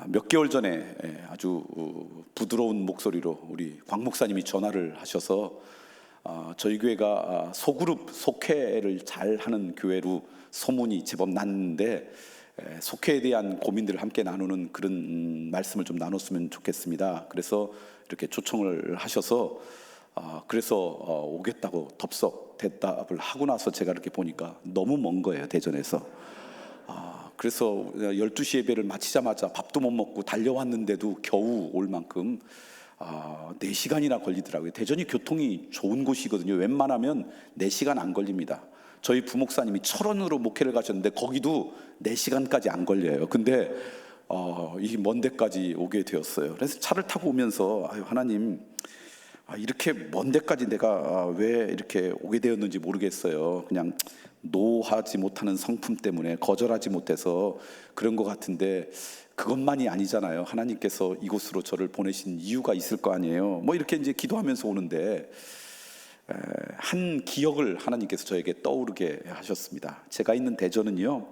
몇 개월 전에 아주 부드러운 목소리로 우리 광 목사님이 전화를 하셔서 저희 교회가 소그룹 속회를 잘 하는 교회로 소문이 제법 났는데 속회에 대한 고민들을 함께 나누는 그런 말씀을 좀 나눴으면 좋겠습니다. 그래서 이렇게 초청을 하셔서 그래서 오겠다고 덥석 대답을 하고 나서 제가 이렇게 보니까 너무 먼 거예요, 대전에서. 그래서 12시 예배를 마치자마자 밥도 못 먹고 달려왔는데도 겨우 올 만큼 4시간이나 걸리더라고요. 대전이 교통이 좋은 곳이거든요. 웬만하면 4시간 안 걸립니다. 저희 부목사님이 철원으로 목회를 가셨는데 거기도 4시간까지 안 걸려요. 근데 이 먼 데까지 오게 되었어요. 그래서 차를 타고 오면서 하나님, 이렇게 먼 데까지 내가 왜 이렇게 오게 되었는지 모르겠어요. 그냥 노하지 못하는 성품 때문에 거절하지 못해서 그런 것 같은데 그것만이 아니잖아요. 하나님께서 이곳으로 저를 보내신 이유가 있을 거 아니에요. 뭐 이렇게 이제 기도하면서 오는데 한 기억을 하나님께서 저에게 떠오르게 하셨습니다. 제가 있는 대전은요,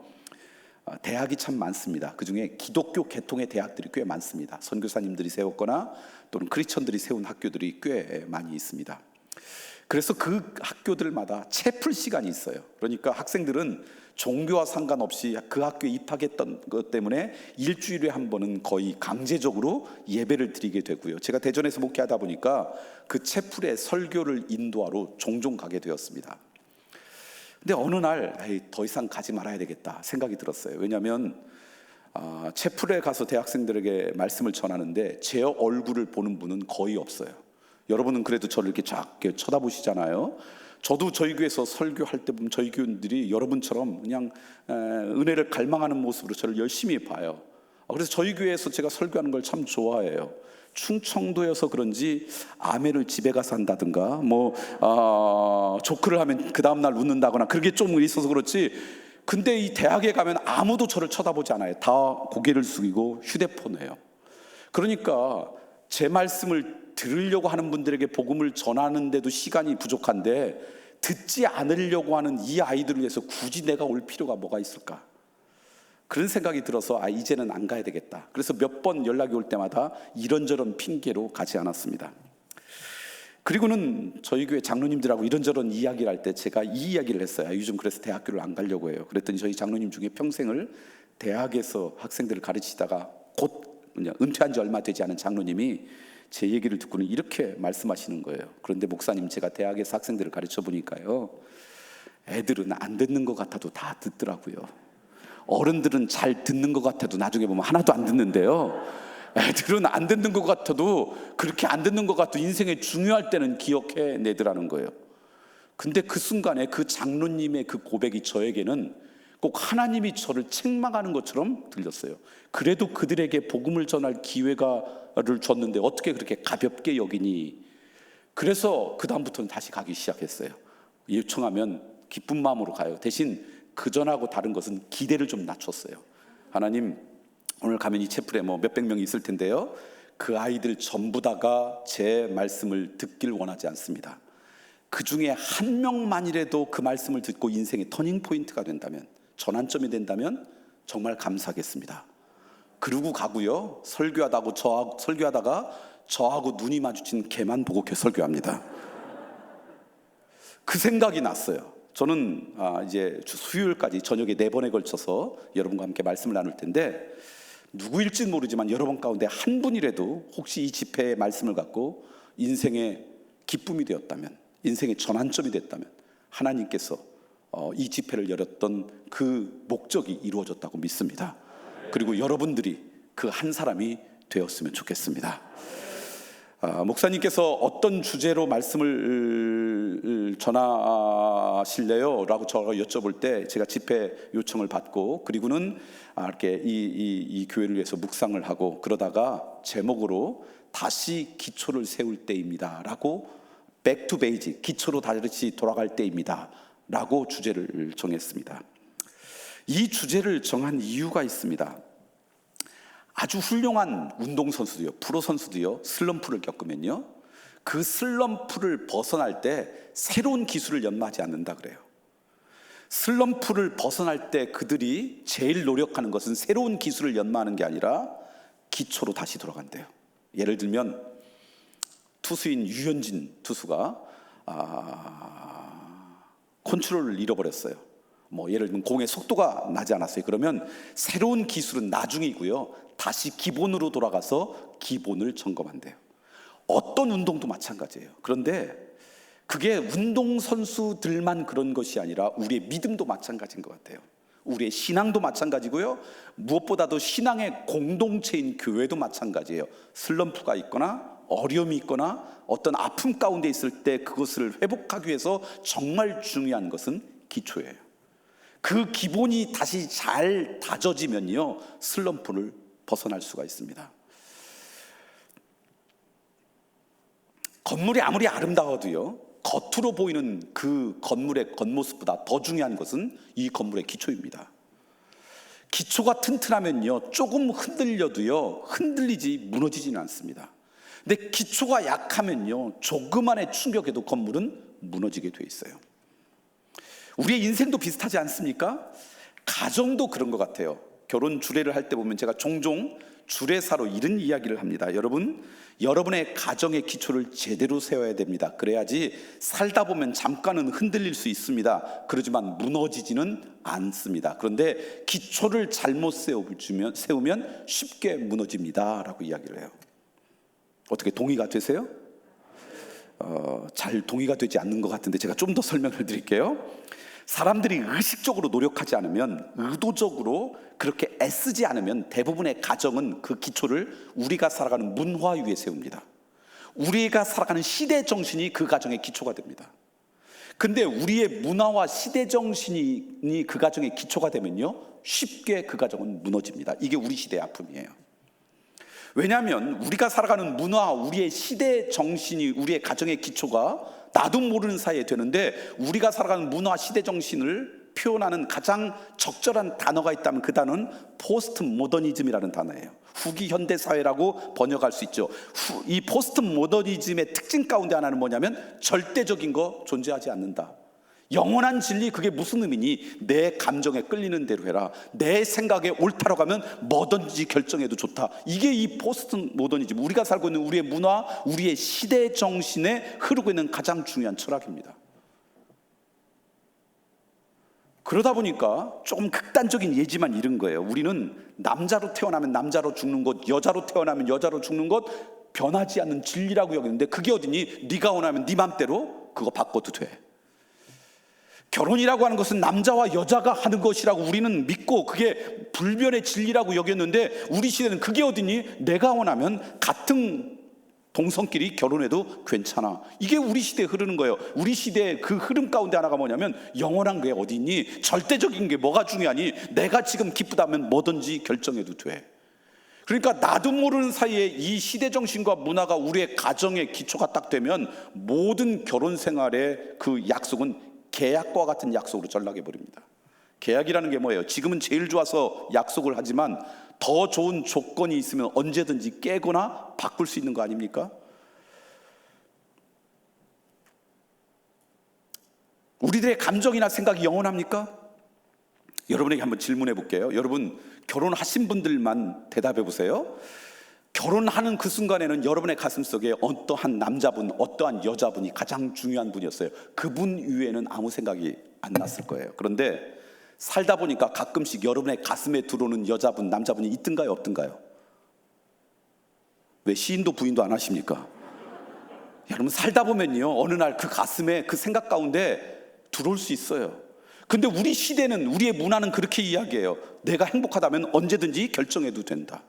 대학이 참 많습니다. 그중에 기독교 계통의 대학들이 꽤 많습니다. 선교사님들이 세웠거나 또는 크리스천들이 세운 학교들이 꽤 많이 있습니다. 그래서 그 학교들마다 채플 시간이 있어요. 그러니까 학생들은 종교와 상관없이 그 학교에 입학했던 것 때문에 일주일에 한 번은 거의 강제적으로 예배를 드리게 되고요. 제가 대전에서 목회하다 보니까 그 채플의 설교를 인도하러 종종 가게 되었습니다. 근데 어느 날 더 이상 가지 말아야 되겠다 생각이 들었어요. 왜냐하면 채플에 가서 대학생들에게 말씀을 전하는데 제 얼굴을 보는 분은 거의 없어요. 여러분은 그래도 저를 이렇게 쫙 쳐다보시잖아요. 저도 저희 교회에서 설교할 때 보면 저희 교인들이 여러분처럼 그냥 은혜를 갈망하는 모습으로 저를 열심히 봐요. 그래서 저희 교회에서 제가 설교하는 걸 참 좋아해요. 충청도여서 그런지 아멘을 집에 가서 한다든가 조크를 하면 그 다음날 웃는다거나 그게 좀 있어서 그렇지, 근데 이 대학에 가면 아무도 저를 쳐다보지 않아요. 다 고개를 숙이고 휴대폰을 해요. 그러니까 제 말씀을 들으려고 하는 분들에게 복음을 전하는데도 시간이 부족한데 듣지 않으려고 하는 이 아이들을 위해서 굳이 내가 올 필요가 뭐가 있을까? 그런 생각이 들어서 이제는 안 가야 되겠다. 그래서 몇 번 연락이 올 때마다 이런저런 핑계로 가지 않았습니다. 그리고는 저희 교회 장로님들하고 이런저런 이야기를 할 때 제가 이 이야기를 했어요. 요즘 그래서 대학교를 안 가려고 해요. 그랬더니 저희 장로님 중에 평생을 대학에서 학생들을 가르치다가 곧 은퇴한 지 얼마 되지 않은 장로님이 제 얘기를 듣고는 이렇게 말씀하시는 거예요. 그런데 목사님, 제가 대학에서 학생들을 가르쳐 보니까요, 애들은 안 듣는 것 같아도 다 듣더라고요. 어른들은 잘 듣는 것 같아도 나중에 보면 하나도 안 듣는데요, 애들은 안 듣는 것 같아도 그렇게 안 듣는 것 같아도 인생에 중요할 때는 기억해 내더라는 거예요. 근데 그 순간에 그 장로님의 그 고백이 저에게는 꼭 하나님이 저를 책망하는 것처럼 들렸어요. 그래도 그들에게 복음을 전할 기회를 줬는데 어떻게 그렇게 가볍게 여기니? 그래서 그 다음부터는 다시 가기 시작했어요. 요청하면 기쁜 마음으로 가요. 대신 그전하고 다른 것은 기대를 좀 낮췄어요. 하나님, 오늘 가면 이 채플에 몇백 명이 있을 텐데요, 그 아이들 전부 다가 제 말씀을 듣길 원하지 않습니다. 그 중에 한 명만이라도 그 말씀을 듣고 인생의 터닝 포인트가 된다면, 전환점이 된다면 정말 감사하겠습니다. 그러고 가고요, 설교하다가 저하고 눈이 마주친 걔만 보고 설교합니다. 그 생각이 났어요. 저는 이제 수요일까지 저녁에 4번에 걸쳐서 여러분과 함께 말씀을 나눌 텐데, 누구일지는 모르지만 여러분 가운데 한 분이라도 혹시 이 집회의 말씀을 갖고 인생의 기쁨이 되었다면, 인생의 전환점이 됐다면 하나님께서 이 집회를 열었던 그 목적이 이루어졌다고 믿습니다. 그리고 여러분들이 그 한 사람이 되었으면 좋겠습니다. 목사님께서 어떤 주제로 말씀을 전하실래요? 라고 저가 여쭤볼 때 제가 집회 요청을 받고, 그리고는 이렇게 이 교회를 위해서 묵상을 하고, 그러다가 제목으로 다시 기초를 세울 때입니다 라고, back to basic, 기초로 다시 돌아갈 때입니다 라고 주제를 정했습니다. 이 주제를 정한 이유가 있습니다. 아주 훌륭한 운동선수도요, 프로선수도요, 슬럼프를 겪으면요, 그 슬럼프를 벗어날 때 새로운 기술을 연마하지 않는다 그래요. 슬럼프를 벗어날 때 그들이 제일 노력하는 것은 새로운 기술을 연마하는 게 아니라 기초로 다시 돌아간대요. 예를 들면 투수인 유현진 투수가 컨트롤을 잃어버렸어요. 예를 들면 공의 속도가 나지 않았어요. 그러면 새로운 기술은 나중이고요, 다시 기본으로 돌아가서 기본을 점검한대요. 어떤 운동도 마찬가지예요. 그런데 그게 운동선수들만 그런 것이 아니라 우리의 믿음도 마찬가지인 것 같아요. 우리의 신앙도 마찬가지고요, 무엇보다도 신앙의 공동체인 교회도 마찬가지예요. 슬럼프가 있거나 어려움이 있거나 어떤 아픔 가운데 있을 때 그것을 회복하기 위해서 정말 중요한 것은 기초예요. 그 기본이 다시 잘 다져지면요, 슬럼프를 벗어날 수가 있습니다. 건물이 아무리 아름다워도요, 겉으로 보이는 그 건물의 겉모습보다 더 중요한 것은 이 건물의 기초입니다. 기초가 튼튼하면요, 조금 흔들려도요, 흔들리지 무너지지는 않습니다. 근데 기초가 약하면요, 조그만의 충격에도 건물은 무너지게 돼 있어요. 우리의 인생도 비슷하지 않습니까? 가정도 그런 것 같아요. 결혼 주례를 할 때 보면 제가 종종 주례사로 이런 이야기를 합니다. 여러분의 가정의 기초를 제대로 세워야 됩니다. 그래야지 살다 보면 잠깐은 흔들릴 수 있습니다. 그렇지만 무너지지는 않습니다. 그런데 기초를 잘못 세우면 쉽게 무너집니다 라고 이야기를 해요. 어떻게 동의가 되세요? 잘 동의가 되지 않는 것 같은데 제가 좀 더 설명을 드릴게요. 사람들이 의식적으로 노력하지 않으면, 의도적으로 그렇게 애쓰지 않으면 대부분의 가정은 그 기초를 우리가 살아가는 문화 위에 세웁니다. 우리가 살아가는 시대 정신이 그 가정의 기초가 됩니다. 근데 우리의 문화와 시대 정신이 그 가정의 기초가 되면요, 쉽게 그 가정은 무너집니다. 이게 우리 시대의 아픔이에요. 왜냐하면 우리가 살아가는 문화, 우리의 시대 정신이 우리의 가정의 기초가 나도 모르는 사이에 되는데, 우리가 살아가는 문화, 시대 정신을 표현하는 가장 적절한 단어가 있다면 그 단어는 포스트 모더니즘이라는 단어예요. 후기 현대사회라고 번역할 수 있죠. 이 포스트 모더니즘의 특징 가운데 하나는 뭐냐면 절대적인 거 존재하지 않는다. 영원한 진리, 그게 무슨 의미니? 내 감정에 끌리는 대로 해라. 내 생각에 옳다라고 하면 뭐든지 결정해도 좋다. 이게 이 포스트 모더니즘, 우리가 살고 있는 우리의 문화, 우리의 시대 정신에 흐르고 있는 가장 중요한 철학입니다. 그러다 보니까 조금 극단적인 예지만 이런 거예요. 우리는 남자로 태어나면 남자로 죽는 것, 여자로 태어나면 여자로 죽는 것, 변하지 않는 진리라고 여기는데, 그게 어디니? 네가 원하면 네 맘대로 그거 바꿔도 돼. 결혼이라고 하는 것은 남자와 여자가 하는 것이라고 우리는 믿고 그게 불변의 진리라고 여겼는데, 우리 시대는 그게 어디니? 내가 원하면 같은 동성끼리 결혼해도 괜찮아. 이게 우리 시대에 흐르는 거예요. 우리 시대의 그 흐름 가운데 하나가 뭐냐면, 영원한 게 어디 있니? 절대적인 게 뭐가 중요하니? 내가 지금 기쁘다면 뭐든지 결정해도 돼. 그러니까 나도 모르는 사이에 이 시대 정신과 문화가 우리의 가정의 기초가 딱 되면 모든 결혼 생활의 그 약속은 계약과 같은 약속으로 전락해 버립니다. 계약이라는 게 뭐예요? 지금은 제일 좋아서 약속을 하지만 더 좋은 조건이 있으면 언제든지 깨거나 바꿀 수 있는 거 아닙니까? 우리들의 감정이나 생각이 영원합니까? 여러분에게 한번 질문해 볼게요. 여러분, 결혼하신 분들만 대답해 보세요. 결혼하는 그 순간에는 여러분의 가슴속에 어떠한 남자분, 어떠한 여자분이 가장 중요한 분이었어요. 그분 이외에는 아무 생각이 안 났을 거예요. 그런데 살다 보니까 가끔씩 여러분의 가슴에 들어오는 여자분, 남자분이 있든가요, 없든가요? 왜 시인도 부인도 안 하십니까? 여러분, 살다 보면요, 어느 날 그 가슴에, 그 생각 가운데 들어올 수 있어요. 근데 우리 시대는, 우리의 문화는 그렇게 이야기해요. 내가 행복하다면 언제든지 결정해도 된다.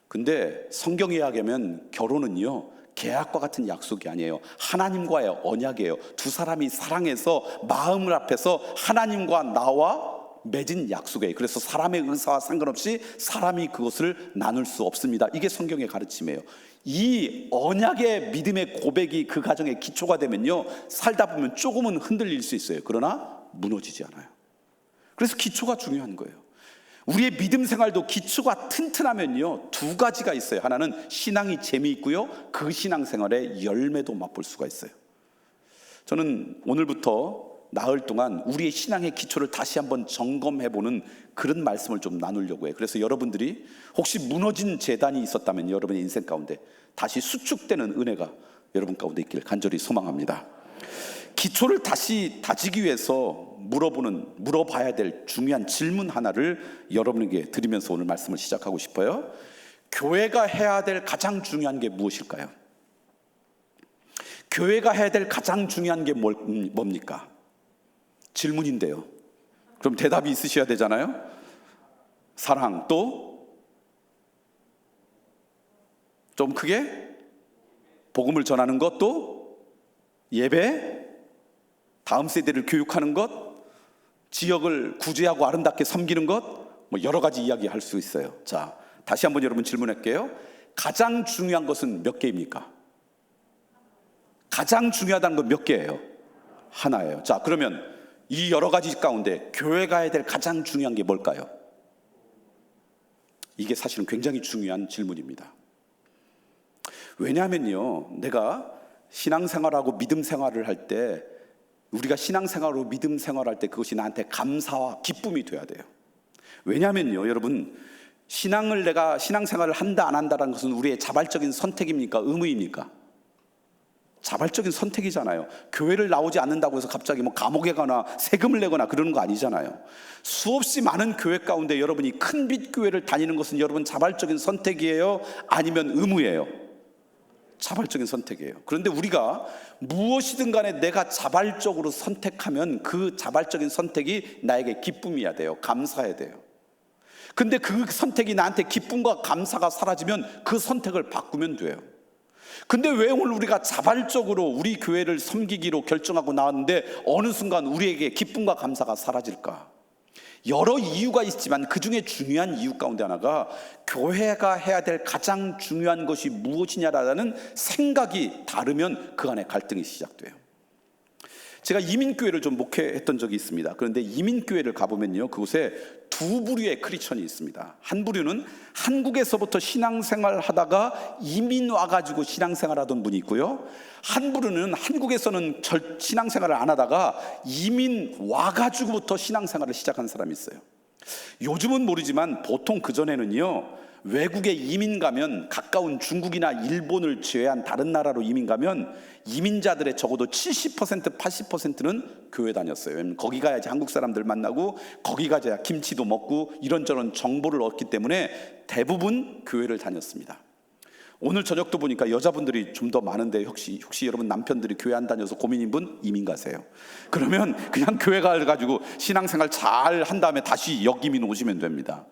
근데 성경에 이야기하면 결혼은요, 계약과 같은 약속이 아니에요. 하나님과의 언약이에요. 두 사람이 사랑해서 마음을 합해서 하나님과 나와 맺은 약속이에요. 그래서 사람의 의사와 상관없이 사람이 그것을 나눌 수 없습니다. 이게 성경의 가르침이에요. 이 언약의 믿음의 고백이 그 가정의 기초가 되면요, 살다 보면 조금은 흔들릴 수 있어요. 그러나 무너지지 않아요. 그래서 기초가 중요한 거예요. 우리의 믿음 생활도 기초가 튼튼하면요, 두 가지가 있어요. 하나는 신앙이 재미있고요, 그 신앙생활의 열매도 맛볼 수가 있어요. 저는 오늘부터 나흘 동안 우리의 신앙의 기초를 다시 한번 점검해보는 그런 말씀을 좀 나누려고 해요. 그래서 여러분들이 혹시 무너진 재단이 있었다면 여러분의 인생 가운데 다시 수축되는 은혜가 여러분 가운데 있기를 간절히 소망합니다. 기초를 다시 다지기 위해서 물어봐야 될 중요한 질문 하나를 여러분에게 드리면서 오늘 말씀을 시작하고 싶어요. 교회가 해야 될 가장 중요한 게 무엇일까요? 교회가 해야 될 가장 중요한 게 뭡니까? 질문인데요. 그럼 대답이 있으셔야 되잖아요. 사랑, 또 좀 크게 복음을 전하는 것, 또 예배, 다음 세대를 교육하는 것, 지역을 구제하고 아름답게 섬기는 것, 뭐 여러 가지 이야기할 수 있어요. 자, 다시 한번 여러분 질문할게요. 가장 중요한 것은 몇 개입니까? 가장 중요하다는 건 몇 개예요? 하나예요. 자, 그러면 이 여러 가지 가운데 교회가 해야 될 가장 중요한 게 뭘까요? 이게 사실은 굉장히 중요한 질문입니다. 왜냐하면요, 내가 신앙생활하고 믿음 생활을 할 때, 우리가 신앙생활로 믿음 생활할 때 그것이 나한테 감사와 기쁨이 돼야 돼요. 왜냐하면요, 여러분, 내가 신앙생활을 한다 안 한다는 것은 우리의 자발적인 선택입니까? 의무입니까? 자발적인 선택이잖아요. 교회를 나오지 않는다고 해서 갑자기 뭐 감옥에 가나 세금을 내거나 그러는 거 아니잖아요. 수없이 많은 교회 가운데 여러분이 큰빛 교회를 다니는 것은 여러분 자발적인 선택이에요? 아니면 의무예요? 자발적인 선택이에요. 그런데 우리가 무엇이든 간에 내가 자발적으로 선택하면 그 자발적인 선택이 나에게 기쁨이어야 돼요. 감사해야 돼요. 근데 그 선택이 나한테 기쁨과 감사가 사라지면 그 선택을 바꾸면 돼요. 근데 왜 오늘 우리가 자발적으로 우리 교회를 섬기기로 결정하고 나왔는데 어느 순간 우리에게 기쁨과 감사가 사라질까? 여러 이유가 있지만 그 중에 중요한 이유 가운데 하나가 교회가 해야 될 가장 중요한 것이 무엇이냐라는 생각이 다르면 그 안에 갈등이 시작돼요. 제가 이민교회를 좀 목회했던 적이 있습니다. 그런데 이민교회를 가보면요, 그곳에 두 부류의 크리스천이 있습니다. 한 부류는 한국에서부터 신앙생활 하다가 이민 와가지고 신앙생활 하던 분이 있고요, 한 부류는 한국에서는 신앙생활을 안 하다가 이민 와가지고부터 신앙생활을 시작한 사람이 있어요. 요즘은 모르지만 보통 그전에는요, 외국에 이민 가면 가까운 중국이나 일본을 제외한 다른 나라로 이민 가면 이민자들의 적어도 70% 80%는 교회 다녔어요. 거기 가야지 한국 사람들 만나고 거기 가야 김치도 먹고 이런저런 정보를 얻기 때문에 대부분 교회를 다녔습니다. 오늘 저녁도 보니까 여자분들이 좀 더 많은데 혹시 여러분 남편들이 교회 안 다녀서 고민인 분 이민 가세요. 그러면 그냥 교회 가가지고 신앙생활 잘 한 다음에 다시 역이민 오시면 됩니다.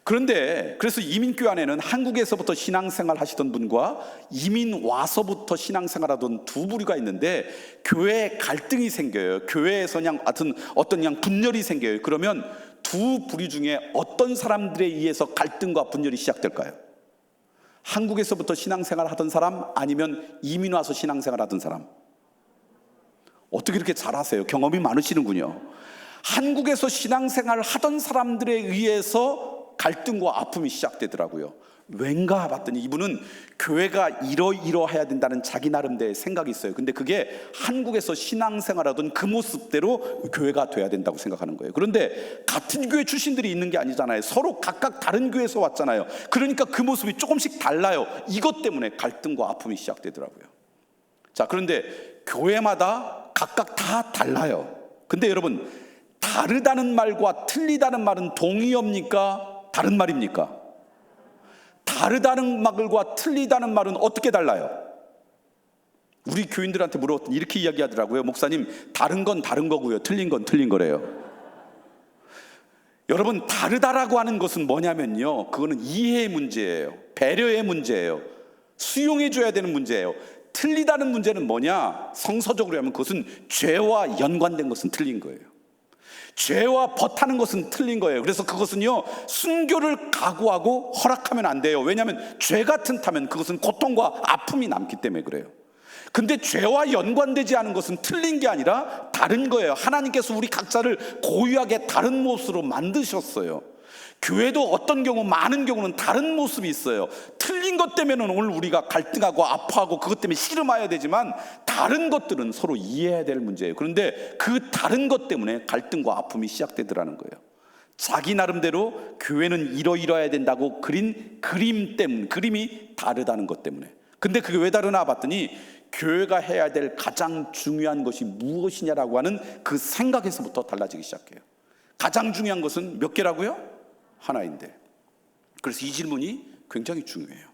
그런데 그래서 이민교회 안에는 한국에서부터 신앙생활 하시던 분과 이민 와서부터 신앙생활 하던 두 부류가 있는데 교회에 갈등이 생겨요. 교회에서 그냥 어떤 그냥 분열이 생겨요. 그러면 두 부류 중에 어떤 사람들에 의해서 갈등과 분열이 시작될까요? 한국에서부터 신앙생활 하던 사람, 아니면 이민 와서 신앙생활 하던 사람? 어떻게 이렇게 잘하세요? 경험이 많으시는군요. 한국에서 신앙생활 하던 사람들에 의해서 갈등과 아픔이 시작되더라고요. 왠가 봤더니 이분은 교회가 이러해야 된다는 자기 나름대로의 생각이 있어요. 근데 그게 한국에서 신앙생활하던 그 모습대로 교회가 돼야 된다고 생각하는 거예요. 그런데 같은 교회 출신들이 있는 게 아니잖아요. 서로 각각 다른 교회에서 왔잖아요. 그러니까 그 모습이 조금씩 달라요. 이것 때문에 갈등과 아픔이 시작되더라고요. 자, 그런데 교회마다 각각 다 달라요. 근데 여러분, 다르다는 말과 틀리다는 말은 동의어입니까? 다른 말입니까? 다르다는 말과 틀리다는 말은 어떻게 달라요? 우리 교인들한테 물어봤더니 이렇게 이야기하더라고요. 목사님, 다른 건 다른 거고요, 틀린 건 틀린 거래요. 여러분, 다르다라고 하는 것은 뭐냐면요, 그거는 이해의 문제예요. 배려의 문제예요. 수용해줘야 되는 문제예요. 틀리다는 문제는 뭐냐? 성서적으로 하면 그것은 죄와 연관된 것은 틀린 거예요. 죄와 벗하는 것은 틀린 거예요. 그래서 그것은요, 순교를 각오하고 허락하면 안 돼요. 왜냐하면 죄 같은 타면 그것은 고통과 아픔이 남기 때문에 그래요. 근데 죄와 연관되지 않은 것은 틀린 게 아니라 다른 거예요. 하나님께서 우리 각자를 고유하게 다른 모습으로 만드셨어요. 교회도 어떤 경우, 많은 경우는 다른 모습이 있어요. 틀린 것 때문에는 오늘 우리가 갈등하고 아파하고 그것 때문에 씨름해야 되지만 다른 것들은 서로 이해해야 될 문제예요. 그런데 그 다른 것 때문에 갈등과 아픔이 시작되더라는 거예요. 자기 나름대로 교회는 이러이러해야 된다고 그린 그림이 다르다는 것 때문에. 근데 그게 왜 다르나 봤더니 교회가 해야 될 가장 중요한 것이 무엇이냐라고 하는 그 생각에서부터 달라지기 시작해요. 가장 중요한 것은 몇 개라고요? 하나인데. 그래서 이 질문이 굉장히 중요해요.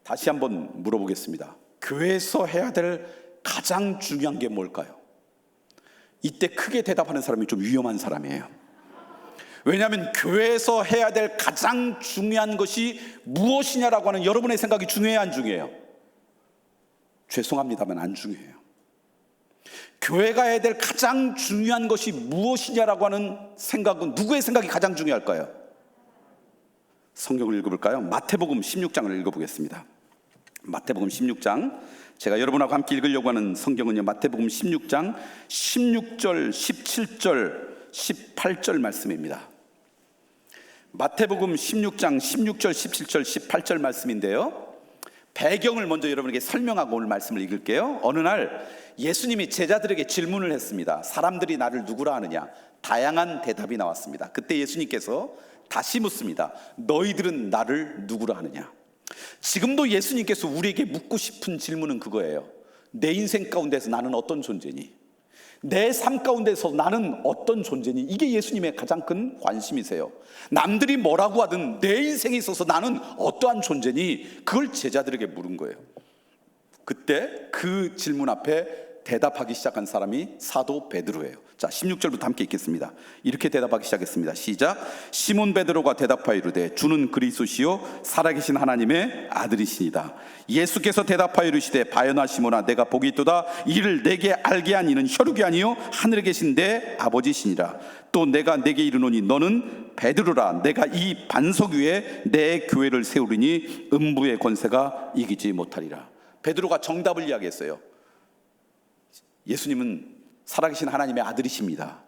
다시 한번 물어보겠습니다. 교회에서 해야 될 가장 중요한 게 뭘까요? 이때 크게 대답하는 사람이 좀 위험한 사람이에요. 왜냐하면 교회에서 해야 될 가장 중요한 것이 무엇이냐라고 하는 여러분의 생각이 중요해요, 안 중요해요? 죄송합니다만 안 중요해요. 교회가 해야 될 가장 중요한 것이 무엇이냐라고 하는 생각은 누구의 생각이 가장 중요할까요? 성경을 읽어볼까요? 마태복음 16장을 읽어보겠습니다. 마태복음 16장, 제가 여러분하고 함께 읽으려고 하는 성경은요, 마태복음 16장 16절, 17절, 18절 말씀입니다. 마태복음 16장 16절, 17절, 18절 말씀인데요, 배경을 먼저 여러분에게 설명하고 오늘 말씀을 읽을게요. 어느 날 예수님이 제자들에게 질문을 했습니다. 사람들이 나를 누구라 하느냐? 다양한 대답이 나왔습니다. 그때 예수님께서 다시 묻습니다. 너희들은 나를 누구라 하느냐? 지금도 예수님께서 우리에게 묻고 싶은 질문은 그거예요. 내 인생 가운데서 나는 어떤 존재니? 내 삶 가운데서 나는 어떤 존재니? 이게 예수님의 가장 큰 관심이세요. 남들이 뭐라고 하든 내 인생에 있어서 나는 어떠한 존재니? 그걸 제자들에게 물은 거예요. 그때 그 질문 앞에 대답하기 시작한 사람이 사도 베드로예요. 자, 16절부터 함께 읽겠습니다. 이렇게 대답하기 시작했습니다. 시작. 시몬 베드로가 대답하여 이르되 주는 그리스도시요 살아계신 하나님의 아들이시니다. 예수께서 대답하여 이르시되 바요나 시몬아 내가 복이 있도다. 이를 내게 알게 한 이는 혈육이 아니요 하늘에 계신 내 아버지시니라. 또 내가 내게 이르노니 너는 베드로라. 내가 이 반석 위에 내 교회를 세우리니 음부의 권세가 이기지 못하리라. 베드로가 정답을 이야기했어요. 예수님은 살아계신 하나님의 아들이십니다.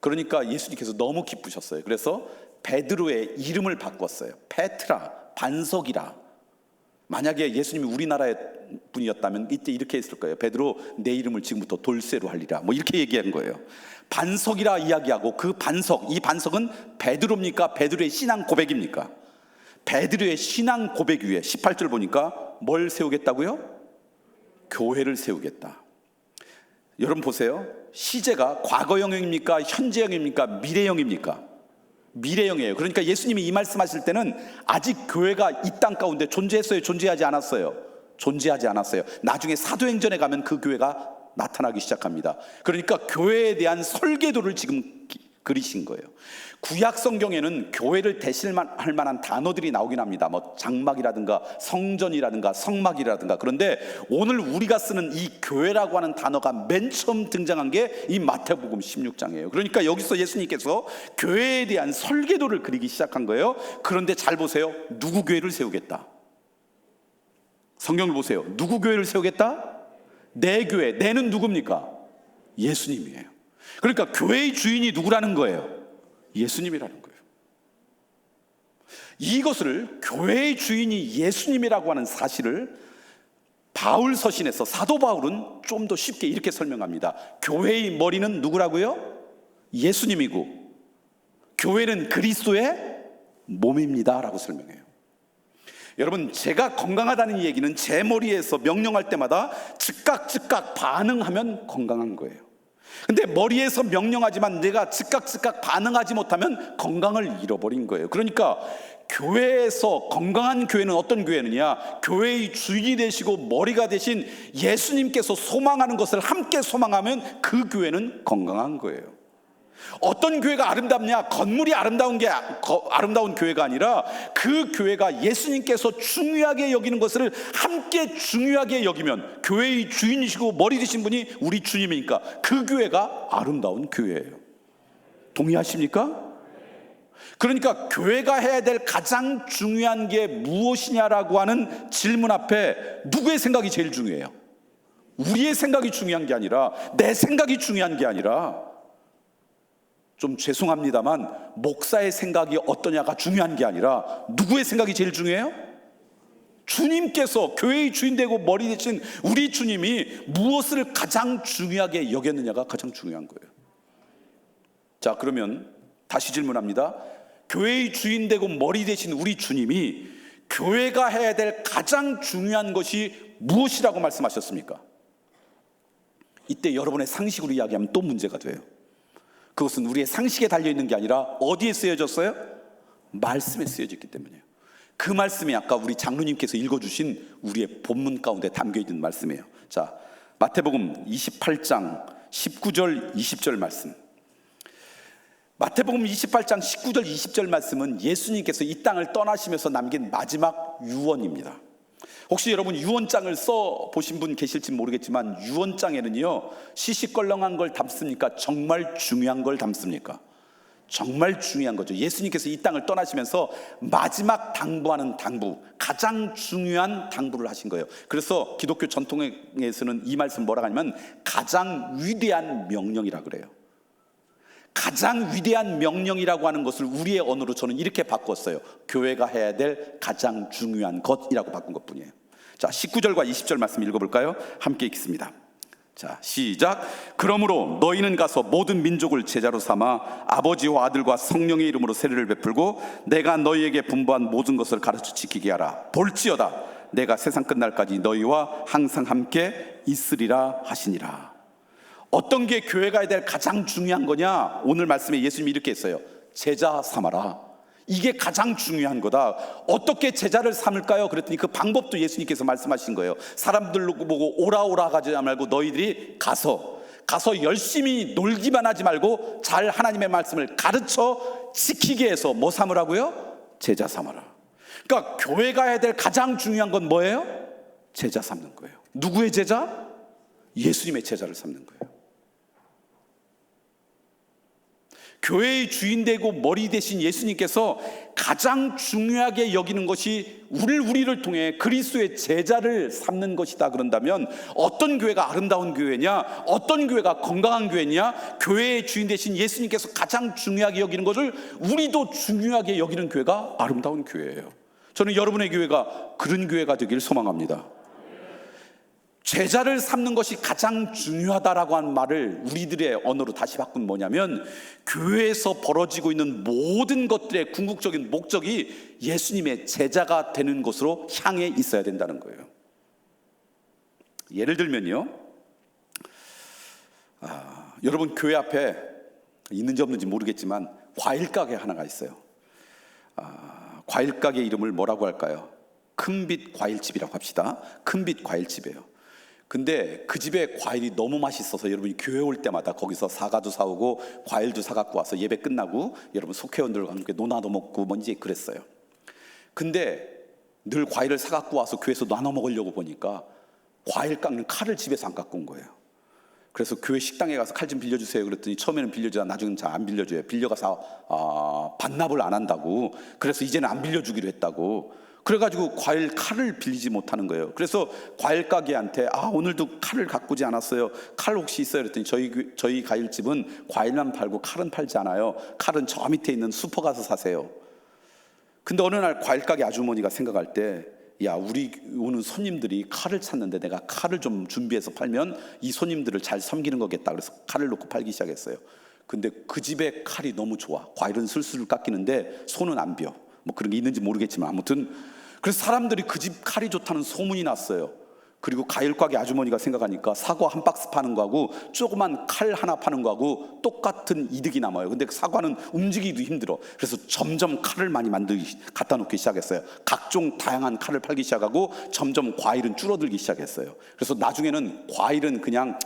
그러니까 예수님께서 너무 기쁘셨어요. 그래서 베드로의 이름을 바꿨어요. 페트라, 반석이라. 만약에 예수님이 우리나라의 분이었다면 이때 이렇게 했을 거예요. 베드로, 내 이름을 지금부터 돌쇠로 하리라. 뭐 이렇게 얘기한 거예요. 반석이라 이야기하고 그 반석, 이 반석은 베드로입니까? 베드로의 신앙 고백입니까? 베드로의 신앙 고백 위에 18절 보니까 뭘 세우겠다고요? 교회를 세우겠다. 여러분 보세요. 시제가 과거형입니까? 현재형입니까? 미래형입니까? 미래형이에요. 그러니까 예수님이 이 말씀하실 때는 아직 교회가 이 땅 가운데 존재했어요? 존재하지 않았어요? 존재하지 않았어요. 나중에 사도행전에 가면 그 교회가 나타나기 시작합니다. 그러니까 교회에 대한 설계도를 지금 그리신 거예요. 구약 성경에는 교회를 대신할 만한 단어들이 나오긴 합니다. 뭐 장막이라든가 성전이라든가 성막이라든가. 그런데 오늘 우리가 쓰는 이 교회라고 하는 단어가 맨 처음 등장한 게 이 마태복음 16장이에요. 그러니까 여기서 예수님께서 교회에 대한 설계도를 그리기 시작한 거예요. 그런데 잘 보세요. 누구 교회를 세우겠다? 성경을 보세요. 누구 교회를 세우겠다? 내 교회. 내는 누굽니까? 예수님이에요. 그러니까 교회의 주인이 누구라는 거예요? 예수님이라는 거예요. 이것을 교회의 주인이 예수님이라고 하는 사실을 바울 서신에서 사도 바울은 좀 더 쉽게 이렇게 설명합니다. 교회의 머리는 누구라고요? 예수님이고 교회는 그리스도의 몸입니다 라고 설명해요. 여러분, 제가 건강하다는 이 얘기는 제 머리에서 명령할 때마다 즉각 반응하면 건강한 거예요. 근데 머리에서 명령하지만 내가 즉각 반응하지 못하면 건강을 잃어버린 거예요. 그러니까 교회에서 건강한 교회는 어떤 교회느냐? 교회의 주인이 되시고 머리가 되신 예수님께서 소망하는 것을 함께 소망하면 그 교회는 건강한 거예요. 어떤 교회가 아름답냐? 건물이 아름다운 교회가 아니라 그 교회가 예수님께서 중요하게 여기는 것을 함께 중요하게 여기면, 교회의 주인이시고 머리 되신 분이 우리 주님이니까 그 교회가 아름다운 교회예요. 동의하십니까? 그러니까 교회가 해야 될 가장 중요한 게 무엇이냐라고 하는 질문 앞에 누구의 생각이 제일 중요해요? 우리의 생각이 중요한 게 아니라, 내 생각이 중요한 게 아니라, 좀 죄송합니다만 목사의 생각이 어떠냐가 중요한 게 아니라 누구의 생각이 제일 중요해요? 주님께서 교회의 주인 되고 머리 되신 우리 주님이 무엇을 가장 중요하게 여겼느냐가 가장 중요한 거예요. 자, 그러면 다시 질문합니다. 교회의 주인 되고 머리 되신 우리 주님이 교회가 해야 될 가장 중요한 것이 무엇이라고 말씀하셨습니까? 이때 여러분의 상식으로 이야기하면 또 문제가 돼요. 그것은 우리의 상식에 달려있는 게 아니라 어디에 쓰여졌어요? 말씀에 쓰여졌기 때문이에요. 그 말씀이 아까 우리 장로님께서 읽어주신 우리의 본문 가운데 담겨있는 말씀이에요. 자, 마태복음 28장 19절 20절 말씀. 마태복음 28장 19절 20절 말씀은 예수님께서 이 땅을 떠나시면서 남긴 마지막 유언입니다. 혹시 여러분 유언장을 써보신 분 계실지 모르겠지만 유언장에는요, 시시껄렁한 걸 담습니까? 정말 중요한 걸 담습니까? 정말 중요한 거죠. 예수님께서 이 땅을 떠나시면서 마지막 당부, 가장 중요한 당부를 하신 거예요. 그래서 기독교 전통에서는 이 말씀 뭐라고 하냐면 가장 위대한 명령이라 그래요. 가장 위대한 명령이라고 하는 것을 우리의 언어로 저는 이렇게 바꿨어요. 교회가 해야 될 가장 중요한 것이라고 바꾼 것뿐이에요. 자, 19절과 20절 말씀 읽어볼까요? 함께 읽습니다. 자, 시작. 그러므로 너희는 가서 모든 민족을 제자로 삼아 아버지와 아들과 성령의 이름으로 세례를 베풀고 내가 너희에게 분부한 모든 것을 가르쳐 지키게 하라. 볼지어다 내가 세상 끝날까지 너희와 항상 함께 있으리라 하시니라. 어떤 게 교회가 해야 될 가장 중요한 거냐? 오늘 말씀에 예수님이 이렇게 했어요. 제자 삼아라. 이게 가장 중요한 거다. 어떻게 제자를 삼을까요? 그랬더니 그 방법도 예수님께서 말씀하신 거예요. 사람들 보고 오라 가지 말고 너희들이 가서 열심히 놀기만 하지 말고 잘 하나님의 말씀을 가르쳐 지키게 해서 뭐 삼으라고요? 제자 삼아라. 그러니까 교회가 해야 될 가장 중요한 건 뭐예요? 제자 삼는 거예요. 누구의 제자? 예수님의 제자를 삼는 거예요. 교회의 주인 되고 머리 되신 예수님께서 가장 중요하게 여기는 것이 우리를 통해 그리스도의 제자를 삼는 것이다 그런다면 어떤 교회가 아름다운 교회냐, 어떤 교회가 건강한 교회냐, 교회의 주인 되신 예수님께서 가장 중요하게 여기는 것을 우리도 중요하게 여기는 교회가 아름다운 교회예요. 저는 여러분의 교회가 그런 교회가 되길 소망합니다. 제자를 삼는 것이 가장 중요하다라고 하는 말을 우리들의 언어로 다시 바꾼 뭐냐면 교회에서 벌어지고 있는 모든 것들의 궁극적인 목적이 예수님의 제자가 되는 것으로 향해 있어야 된다는 거예요. 예를 들면요, 여러분 교회 앞에 있는지 없는지 모르겠지만 과일 가게 하나가 있어요. 과일 가게 이름을 뭐라고 할까요? 큰빛 과일집이라고 합시다. 큰빛 과일집이에요. 근데 그 집에 과일이 너무 맛있어서 여러분이 교회 올 때마다 거기서 사과도 사오고 과일도 사갖고 와서 예배 끝나고 여러분 속회원들과 함께 노나도 먹고 뭔지 그랬어요. 근데 늘 과일을 사갖고 와서 교회에서 나눠 먹으려고 보니까 과일 깎는 칼을 집에서 안 갖고 온 거예요. 그래서 교회 식당에 가서 칼 좀 빌려주세요 그랬더니 처음에는 빌려주다 나중에는 잘 안 빌려줘요. 빌려가서 반납을 안 한다고. 그래서 이제는 안 빌려주기로 했다고. 그래가지고 과일 칼을 빌리지 못하는 거예요. 그래서 과일 가게한테 오늘도 칼을 갖고 오지 않았어요. 칼 혹시 있어요? 그랬더니 저희 과일집은 과일만 팔고 칼은 팔지 않아요. 칼은 저 밑에 있는 슈퍼 가서 사세요. 근데 어느 날 과일 가게 아주머니가 생각할 때 우리 오는 손님들이 칼을 찾는데 내가 칼을 좀 준비해서 팔면 이 손님들을 잘 섬기는 거겠다. 그래서 칼을 놓고 팔기 시작했어요. 근데 그 집에 칼이 너무 좋아. 과일은 술술 깎이는데 손은 안 비어. 뭐 그런 게 있는지 모르겠지만 아무튼 그래서 사람들이 그 집 칼이 좋다는 소문이 났어요. 그리고 과일 가게 아주머니가 생각하니까 사과 한 박스 파는 거하고 조그만 칼 하나 파는 거하고 똑같은 이득이 남아요. 근데 사과는 움직이기도 힘들어. 그래서 점점 칼을 많이 갖다 놓기 시작했어요. 각종 다양한 칼을 팔기 시작하고 점점 과일은 줄어들기 시작했어요. 그래서 나중에는 과일은 그냥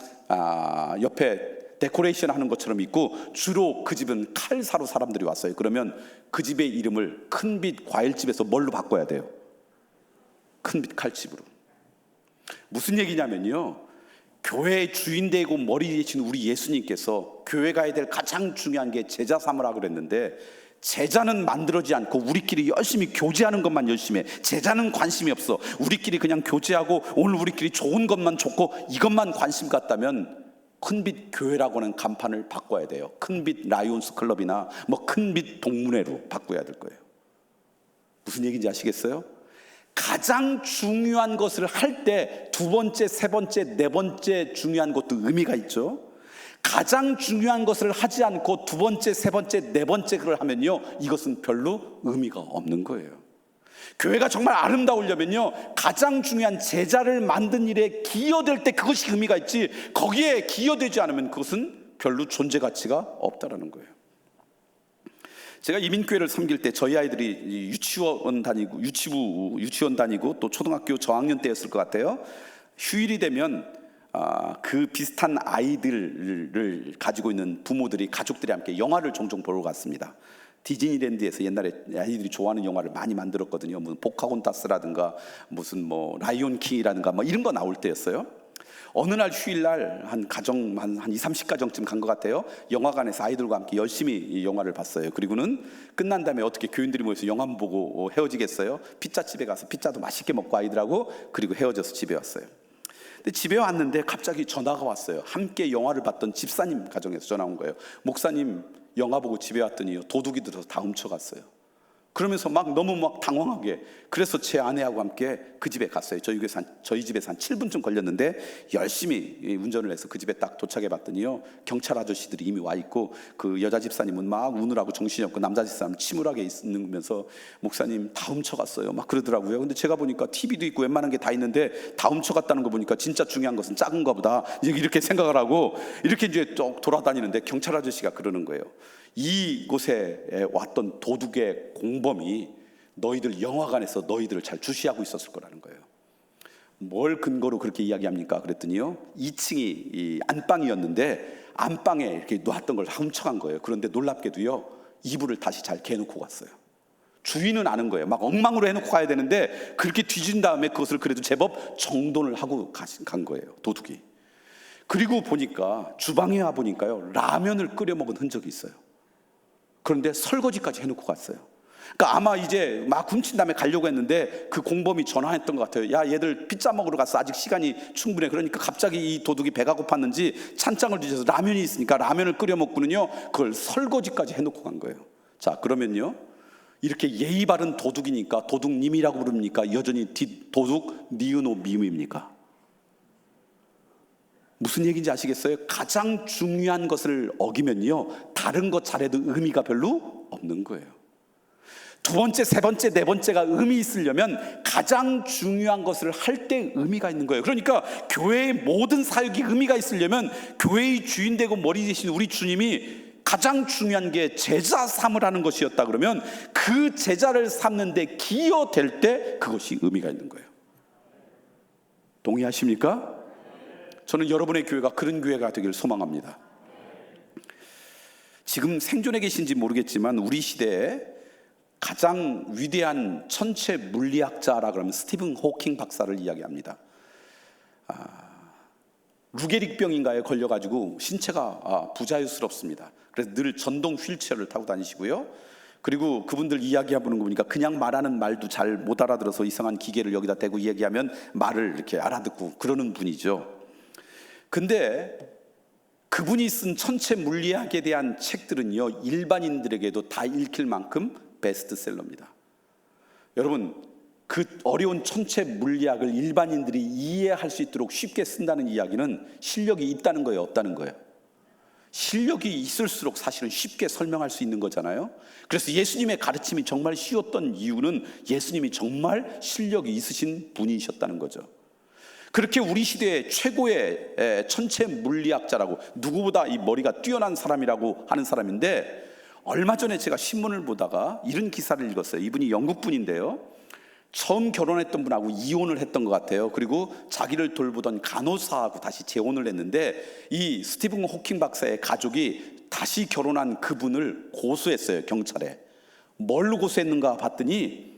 옆에 데코레이션 하는 것처럼 있고 주로 그 집은 칼 사러 사람들이 왔어요. 그러면 그 집의 이름을 큰빛 과일집에서 뭘로 바꿔야 돼요? 큰빛 칼집으로. 무슨 얘기냐면요, 교회의 주인 되고 머리 되신 우리 예수님께서 교회가 해야 될 가장 중요한 게 제자 삼으라 그랬는데 제자는 만들어지지 않고 우리끼리 열심히 교제하는 것만 열심히 해. 제자는 관심이 없어. 우리끼리 그냥 교제하고 오늘 우리끼리 좋은 것만 좋고 이것만 관심 갖다면 큰빛 교회라고 하는 간판을 바꿔야 돼요. 큰빛 라이온스 클럽이나 큰빛 동문회로 바꿔야 될 거예요. 무슨 얘기인지 아시겠어요? 가장 중요한 것을 할 때 두 번째, 세 번째, 네 번째 중요한 것도 의미가 있죠. 가장 중요한 것을 하지 않고 두 번째, 세 번째, 네 번째 걸 하면요, 이것은 별로 의미가 없는 거예요. 교회가 정말 아름다우려면요, 가장 중요한 제자를 만든 일에 기여될 때 그것이 의미가 있지, 거기에 기여되지 않으면 그것은 별로 존재 가치가 없다라는 거예요. 제가 이민교회를 섬길 때 저희 아이들이 유치원 다니고 또 초등학교 저학년 때였을 것 같아요. 휴일이 되면 그 비슷한 아이들을 가지고 있는 부모들이, 가족들이 함께 영화를 종종 보러 갔습니다. 디즈니랜드에서 옛날에 아이들이 좋아하는 영화를 많이 만들었거든요. 무슨 포카혼타스라든가 무슨 뭐 라이온 킹이라든가 뭐 이런 거 나올 때였어요. 어느 날 휴일날 한 20, 30가정쯤 간 것 같아요. 영화관에서 아이들과 함께 열심히 이 영화를 봤어요. 그리고는 끝난 다음에 어떻게 교인들이 모여서 영화 보고 헤어지겠어요? 피자집에 가서 피자도 맛있게 먹고 아이들하고, 그리고 헤어져서 집에 왔어요. 근데 집에 왔는데 갑자기 전화가 왔어요. 함께 영화를 봤던 집사님 가정에서 전화 온 거예요. 목사님, 영화 보고 집에 왔더니 도둑이 들어서 다 훔쳐갔어요. 그러면서 너무 당황하게, 그래서 제 아내하고 함께 그 집에 갔어요. 저희 집에서 한 7분쯤 걸렸는데 열심히 운전을 해서 그 집에 딱 도착해 봤더니요, 경찰 아저씨들이 이미 와 있고, 그 여자 집사님은 막 우느라고 정신이 없고 남자 집사람은 침울하게 있으면서 목사님 다 훔쳐갔어요 막 그러더라고요. 근데 제가 보니까 TV도 있고 웬만한 게 다 있는데 다 훔쳐갔다는 거 보니까 진짜 중요한 것은 작은가 보다, 이렇게 생각을 하고 이렇게 이제 쭉 돌아다니는데 경찰 아저씨가 그러는 거예요. 이곳에 왔던 도둑의 공범이 너희들 영화관에서 너희들을 잘 주시하고 있었을 거라는 거예요. 뭘 근거로 그렇게 이야기합니까? 그랬더니요, 2층이 이 안방이었는데 안방에 이렇게 놨던 걸 훔쳐간 거예요. 그런데 놀랍게도요, 이불을 다시 잘 개놓고 갔어요. 주인은 아는 거예요. 막 엉망으로 해놓고 가야 되는데 그렇게 뒤진 다음에 그것을 그래도 제법 정돈을 하고 간 거예요, 도둑이. 그리고 보니까 주방에 와 보니까요, 라면을 끓여 먹은 흔적이 있어요. 그런데 설거지까지 해놓고 갔어요. 그러니까 아마 이제 막 훔친 다음에 가려고 했는데 그 공범이 전화했던 것 같아요. 야, 얘들 피자 먹으러 갔어. 아직 시간이 충분해. 그러니까 갑자기 이 도둑이 배가 고팠는지 찬장을 뒤져서 라면이 있으니까 라면을 끓여 먹고는요, 그걸 설거지까지 해놓고 간 거예요. 자, 그러면요, 이렇게 예의 바른 도둑이니까 도둑님이라고 부릅니까? 여전히 도둑 니은오 미음입니까? 무슨 얘기인지 아시겠어요? 가장 중요한 것을 어기면요, 다른 것 잘해도 의미가 별로 없는 거예요. 두 번째, 세 번째, 네 번째가 의미 있으려면 가장 중요한 것을 할 때 의미가 있는 거예요. 그러니까 교회의 모든 사역이 의미가 있으려면 교회의 주인 되고 머리 되신 우리 주님이 가장 중요한 게 제자 삼으라는 것이었다 그러면 그 제자를 삼는데 기여될 때 그것이 의미가 있는 거예요. 동의하십니까? 저는 여러분의 교회가 그런 교회가 되기를 소망합니다. 지금 생존해 계신지 모르겠지만 우리 시대에 가장 위대한 천체 물리학자라 그러면 스티븐 호킹 박사를 이야기합니다. 루게릭병인가에 걸려가지고 신체가 부자유스럽습니다. 그래서 늘 전동 휠체어를 타고 다니시고요. 그리고 그분들 이야기해보는 거 보니까 그냥 말하는 말도 잘 못 알아들어서 이상한 기계를 여기다 대고 이야기하면 말을 이렇게 알아듣고 그러는 분이죠. 근데 그분이 쓴 천체 물리학에 대한 책들은요, 일반인들에게도 다 읽힐 만큼 베스트셀러입니다. 여러분, 그 어려운 천체 물리학을 일반인들이 이해할 수 있도록 쉽게 쓴다는 이야기는 실력이 있다는 거예요, 없다는 거예요? 실력이 있을수록 사실은 쉽게 설명할 수 있는 거잖아요. 그래서 예수님의 가르침이 정말 쉬웠던 이유는 예수님이 정말 실력이 있으신 분이셨다는 거죠. 그렇게 우리 시대의 최고의 천체 물리학자라고, 누구보다 이 머리가 뛰어난 사람이라고 하는 사람인데, 얼마 전에 제가 신문을 보다가 이런 기사를 읽었어요. 이분이 영국 분인데요, 처음 결혼했던 분하고 이혼을 했던 것 같아요. 그리고 자기를 돌보던 간호사하고 다시 재혼을 했는데 이 스티븐 호킹 박사의 가족이 다시 결혼한 그분을 고소했어요, 경찰에. 뭘로 고소했는가 봤더니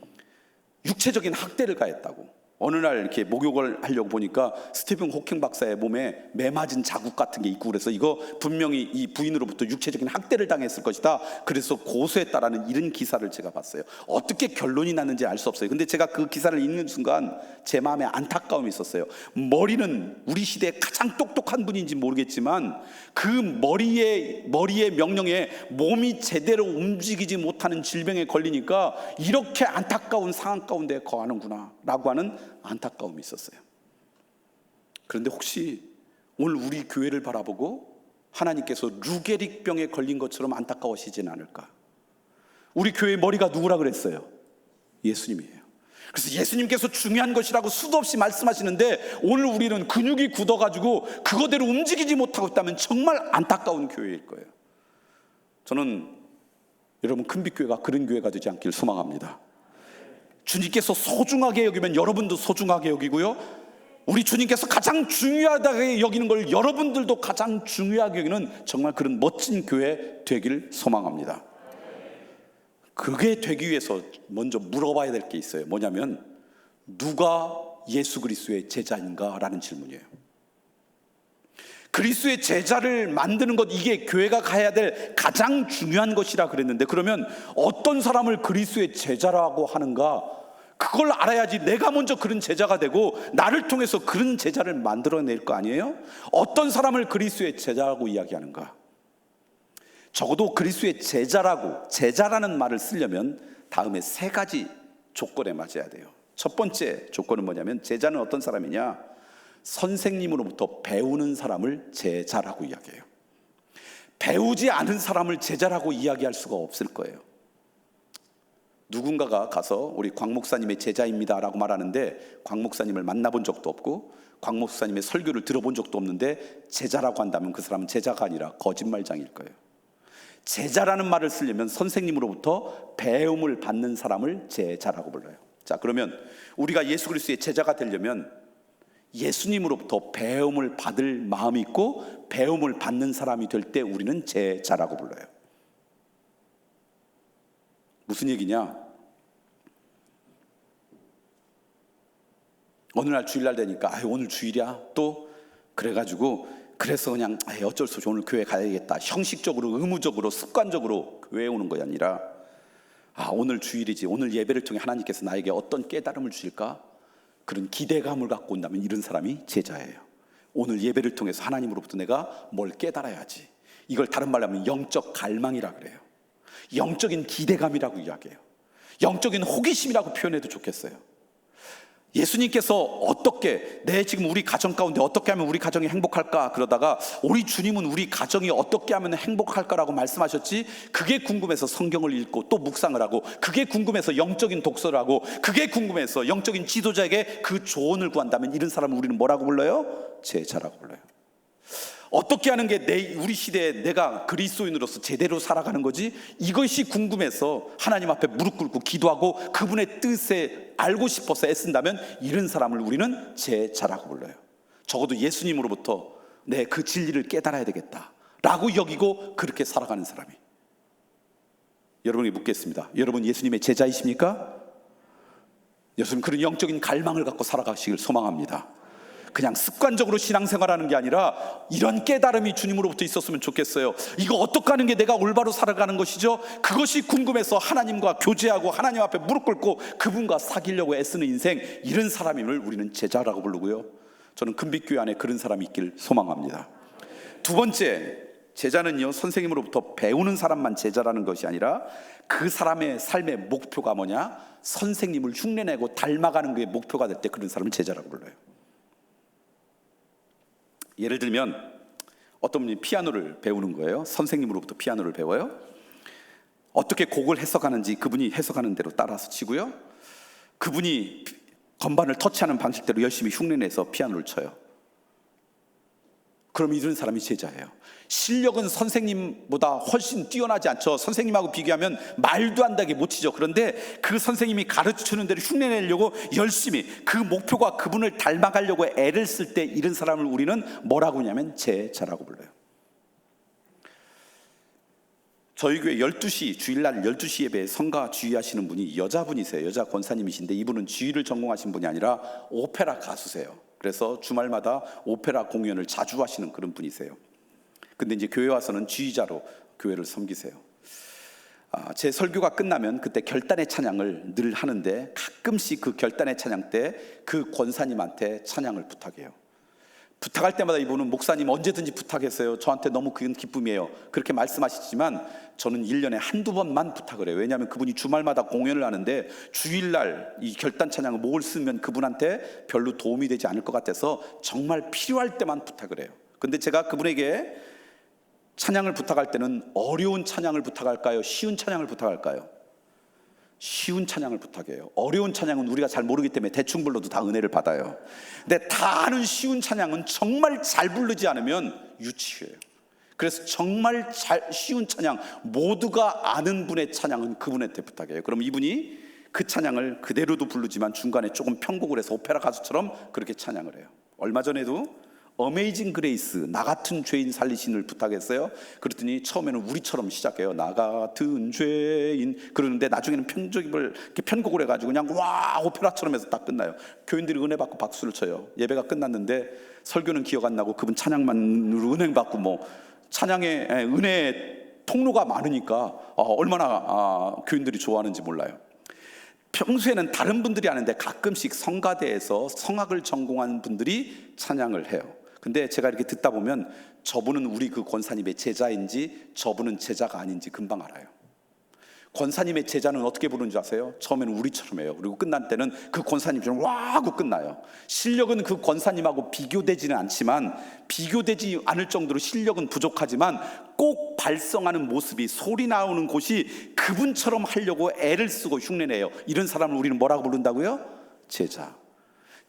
육체적인 학대를 가했다고. 어느 날 이렇게 목욕을 하려고 보니까 스티븐 호킹 박사의 몸에 매 맞은 자국 같은 게 있고, 그래서 이거 분명히 이 부인으로부터 육체적인 학대를 당했을 것이다, 그래서 고소했다라는 이런 기사를 제가 봤어요. 어떻게 결론이 났는지 알 수 없어요. 근데 제가 그 기사를 읽는 순간 제 마음에 안타까움이 있었어요. 머리는 우리 시대에 가장 똑똑한 분인지 모르겠지만 그 머리의 명령에 몸이 제대로 움직이지 못하는 질병에 걸리니까 이렇게 안타까운 상황 가운데 거하는구나 라고 하는 안타까움이 있었어요. 그런데 혹시 오늘 우리 교회를 바라보고 하나님께서 루게릭병에 걸린 것처럼 안타까워하시지는 않을까? 우리 교회의 머리가 누구라 그랬어요? 예수님이에요. 그래서 예수님께서 중요한 것이라고 수도 없이 말씀하시는데 오늘 우리는 근육이 굳어가지고 그거대로 움직이지 못하고 있다면 정말 안타까운 교회일 거예요. 저는 여러분 큰빛교회가 그런 교회가 되지 않길 소망합니다. 주님께서 소중하게 여기면 여러분도 소중하게 여기고요, 우리 주님께서 가장 중요하다고 여기는 걸 여러분들도 가장 중요하게 여기는 정말 그런 멋진 교회 되길 소망합니다. 그게 되기 위해서 먼저 물어봐야 될 게 있어요. 뭐냐면 누가 예수 그리스도의 제자인가 라는 질문이에요. 그리스도의 제자를 만드는 것, 이게 교회가 가야 될 가장 중요한 것이라 그랬는데, 그러면 어떤 사람을 그리스도의 제자라고 하는가, 그걸 알아야지 내가 먼저 그런 제자가 되고 나를 통해서 그런 제자를 만들어낼 거 아니에요? 어떤 사람을 그리스도의 제자라고 이야기하는가? 적어도 그리스도의 제자라는 말을 쓰려면 다음에 세 가지 조건에 맞아야 돼요. 첫 번째 조건은 뭐냐면, 제자는 어떤 사람이냐? 선생님으로부터 배우는 사람을 제자라고 이야기해요. 배우지 않은 사람을 제자라고 이야기할 수가 없을 거예요. 누군가가 가서 우리 곽 목사님의 제자입니다 라고 말하는데 곽 목사님을 만나본 적도 없고 곽 목사님의 설교를 들어본 적도 없는데 제자라고 한다면 그 사람은 제자가 아니라 거짓말장일 거예요. 제자라는 말을 쓰려면 선생님으로부터 배움을 받는 사람을 제자라고 불러요. 자, 그러면 우리가 예수 그리스도의 제자가 되려면 예수님으로부터 배움을 받을 마음이 있고 배움을 받는 사람이 될 때 우리는 제자라고 불러요. 무슨 얘기냐? 어느 날 주일날 되니까 오늘 주일이야 또, 그래서 그냥 어쩔 수 없이 오늘 교회 가야겠다, 형식적으로 의무적으로 습관적으로 교회에 오는 것이 아니라 오늘 주일이지, 오늘 예배를 통해 하나님께서 나에게 어떤 깨달음을 주실까, 그런 기대감을 갖고 온다면 이런 사람이 제자예요. 오늘 예배를 통해서 하나님으로부터 내가 뭘 깨달아야지, 이걸 다른 말로 하면 영적 갈망이라 그래요. 영적인 기대감이라고 이야기해요. 영적인 호기심이라고 표현해도 좋겠어요. 예수님께서 어떻게, 지금 우리 가정 가운데 어떻게 하면 우리 가정이 행복할까 그러다가 우리 주님은 우리 가정이 어떻게 하면 행복할까라고 말씀하셨지, 그게 궁금해서 성경을 읽고 또 묵상을 하고, 그게 궁금해서 영적인 독서를 하고, 그게 궁금해서 영적인 지도자에게 그 조언을 구한다면 이런 사람을 우리는 뭐라고 불러요? 제자라고 불러요. 어떻게 하는 게 우리 시대에 내가 그리스도인으로서 제대로 살아가는 거지, 이것이 궁금해서 하나님 앞에 무릎 꿇고 기도하고 그분의 뜻에 알고 싶어서 애쓴다면 이런 사람을 우리는 제자라고 불러요. 적어도 예수님으로부터 내 그 진리를 깨달아야 되겠다 라고 여기고 그렇게 살아가는 사람이. 여러분에게 묻겠습니다. 여러분 예수님의 제자이십니까? 여러분 그런 영적인 갈망을 갖고 살아가시길 소망합니다. 그냥 습관적으로 신앙생활하는 게 아니라 이런 깨달음이 주님으로부터 있었으면 좋겠어요. 이거 어떻게 하는 게 내가 올바로 살아가는 것이죠? 그것이 궁금해서 하나님과 교제하고 하나님 앞에 무릎 꿇고 그분과 사귀려고 애쓰는 인생, 이런 사람임을 우리는 제자라고 부르고요, 저는 금빛교회 안에 그런 사람이 있길 소망합니다. 두 번째, 제자는요, 선생님으로부터 배우는 사람만 제자라는 것이 아니라 그 사람의 삶의 목표가 뭐냐? 선생님을 흉내내고 닮아가는 게 목표가 될 때 그런 사람을 제자라고 불러요. 예를 들면 어떤 분이 피아노를 배우는 거예요. 선생님으로부터 피아노를 배워요. 어떻게 곡을 해석하는지 그분이 해석하는 대로 따라서 치고요, 그분이 건반을 터치하는 방식대로 열심히 흉내내서 피아노를 쳐요. 그럼 이런 사람이 제자예요. 실력은 선생님보다 훨씬 뛰어나지 않죠. 선생님하고 비교하면 말도 안 되게 못 치죠. 그런데 그 선생님이 가르치는 대로 흉내내려고 열심히 그 목표가 그분을 닮아가려고 애를 쓸 때 이런 사람을 우리는 뭐라고 하냐면 제자라고 불러요. 저희 교회 12시 주일날 12시 예배에 성가 주의하시는 분이 여자분이세요. 여자 권사님이신데 이분은 주의를 전공하신 분이 아니라 오페라 가수세요. 그래서 주말마다 오페라 공연을 자주 하시는 그런 분이세요. 근데 이제 교회 와서는 주의자로 교회를 섬기세요. 제 설교가 끝나면 그때 결단의 찬양을 늘 하는데 가끔씩 그 결단의 찬양 때 그 권사님한테 찬양을 부탁해요. 부탁할 때마다 이분은 목사님 언제든지 부탁했어요. 저한테 너무 큰 기쁨이에요. 그렇게 말씀하시지만 저는 1년에 한두 번만 부탁을 해요. 왜냐하면 그분이 주말마다 공연을 하는데 주일날 이 결단 찬양을 뭘 쓰면 그분한테 별로 도움이 되지 않을 것 같아서 정말 필요할 때만 부탁을 해요. 근데 제가 그분에게 찬양을 부탁할 때는 어려운 찬양을 부탁할까요? 쉬운 찬양을 부탁할까요? 쉬운 찬양을 부탁해요. 어려운 찬양은 우리가 잘 모르기 때문에 대충 불러도 다 은혜를 받아요. 근데 다 아는 쉬운 찬양은 정말 잘 부르지 않으면 유치해요. 그래서 정말 쉬운 찬양, 모두가 아는 분의 찬양은 그분한테 부탁해요. 그럼 이분이 그 찬양을 그대로도 부르지만 중간에 조금 편곡을 해서 오페라 가수처럼 그렇게 찬양을 해요. 얼마 전에도 어메이징 그레이스, 나 같은 죄인 살리신을 부탁했어요. 그랬더니 처음에는 우리처럼 시작해요. 나 같은 죄인 그러는데 나중에는 편곡을 이렇게 편곡을 해가지고 그냥 와 오페라처럼 해서 딱 끝나요. 교인들이 은혜 받고 박수를 쳐요. 예배가 끝났는데 설교는 기억 안 나고 그분 찬양만으로 은혜 받고 뭐 찬양의 은혜 통로가 많으니까 얼마나 교인들이 좋아하는지 몰라요. 평소에는 다른 분들이 하는데 가끔씩 성가대에서 성악을 전공한 분들이 찬양을 해요. 근데 제가 이렇게 듣다 보면 저분은 우리 그 권사님의 제자인지 저분은 제자가 아닌지 금방 알아요. 권사님의 제자는 어떻게 부르는 줄 아세요? 처음에는 우리처럼 해요. 그리고 끝날 때는 그 권사님처럼 와 하고 끝나요. 실력은 그 권사님하고 비교되지는 않지만, 비교되지 않을 정도로 실력은 부족하지만 꼭 발성하는 모습이, 소리 나오는 곳이 그분처럼 하려고 애를 쓰고 흉내내요. 이런 사람을 우리는 뭐라고 부른다고요? 제자.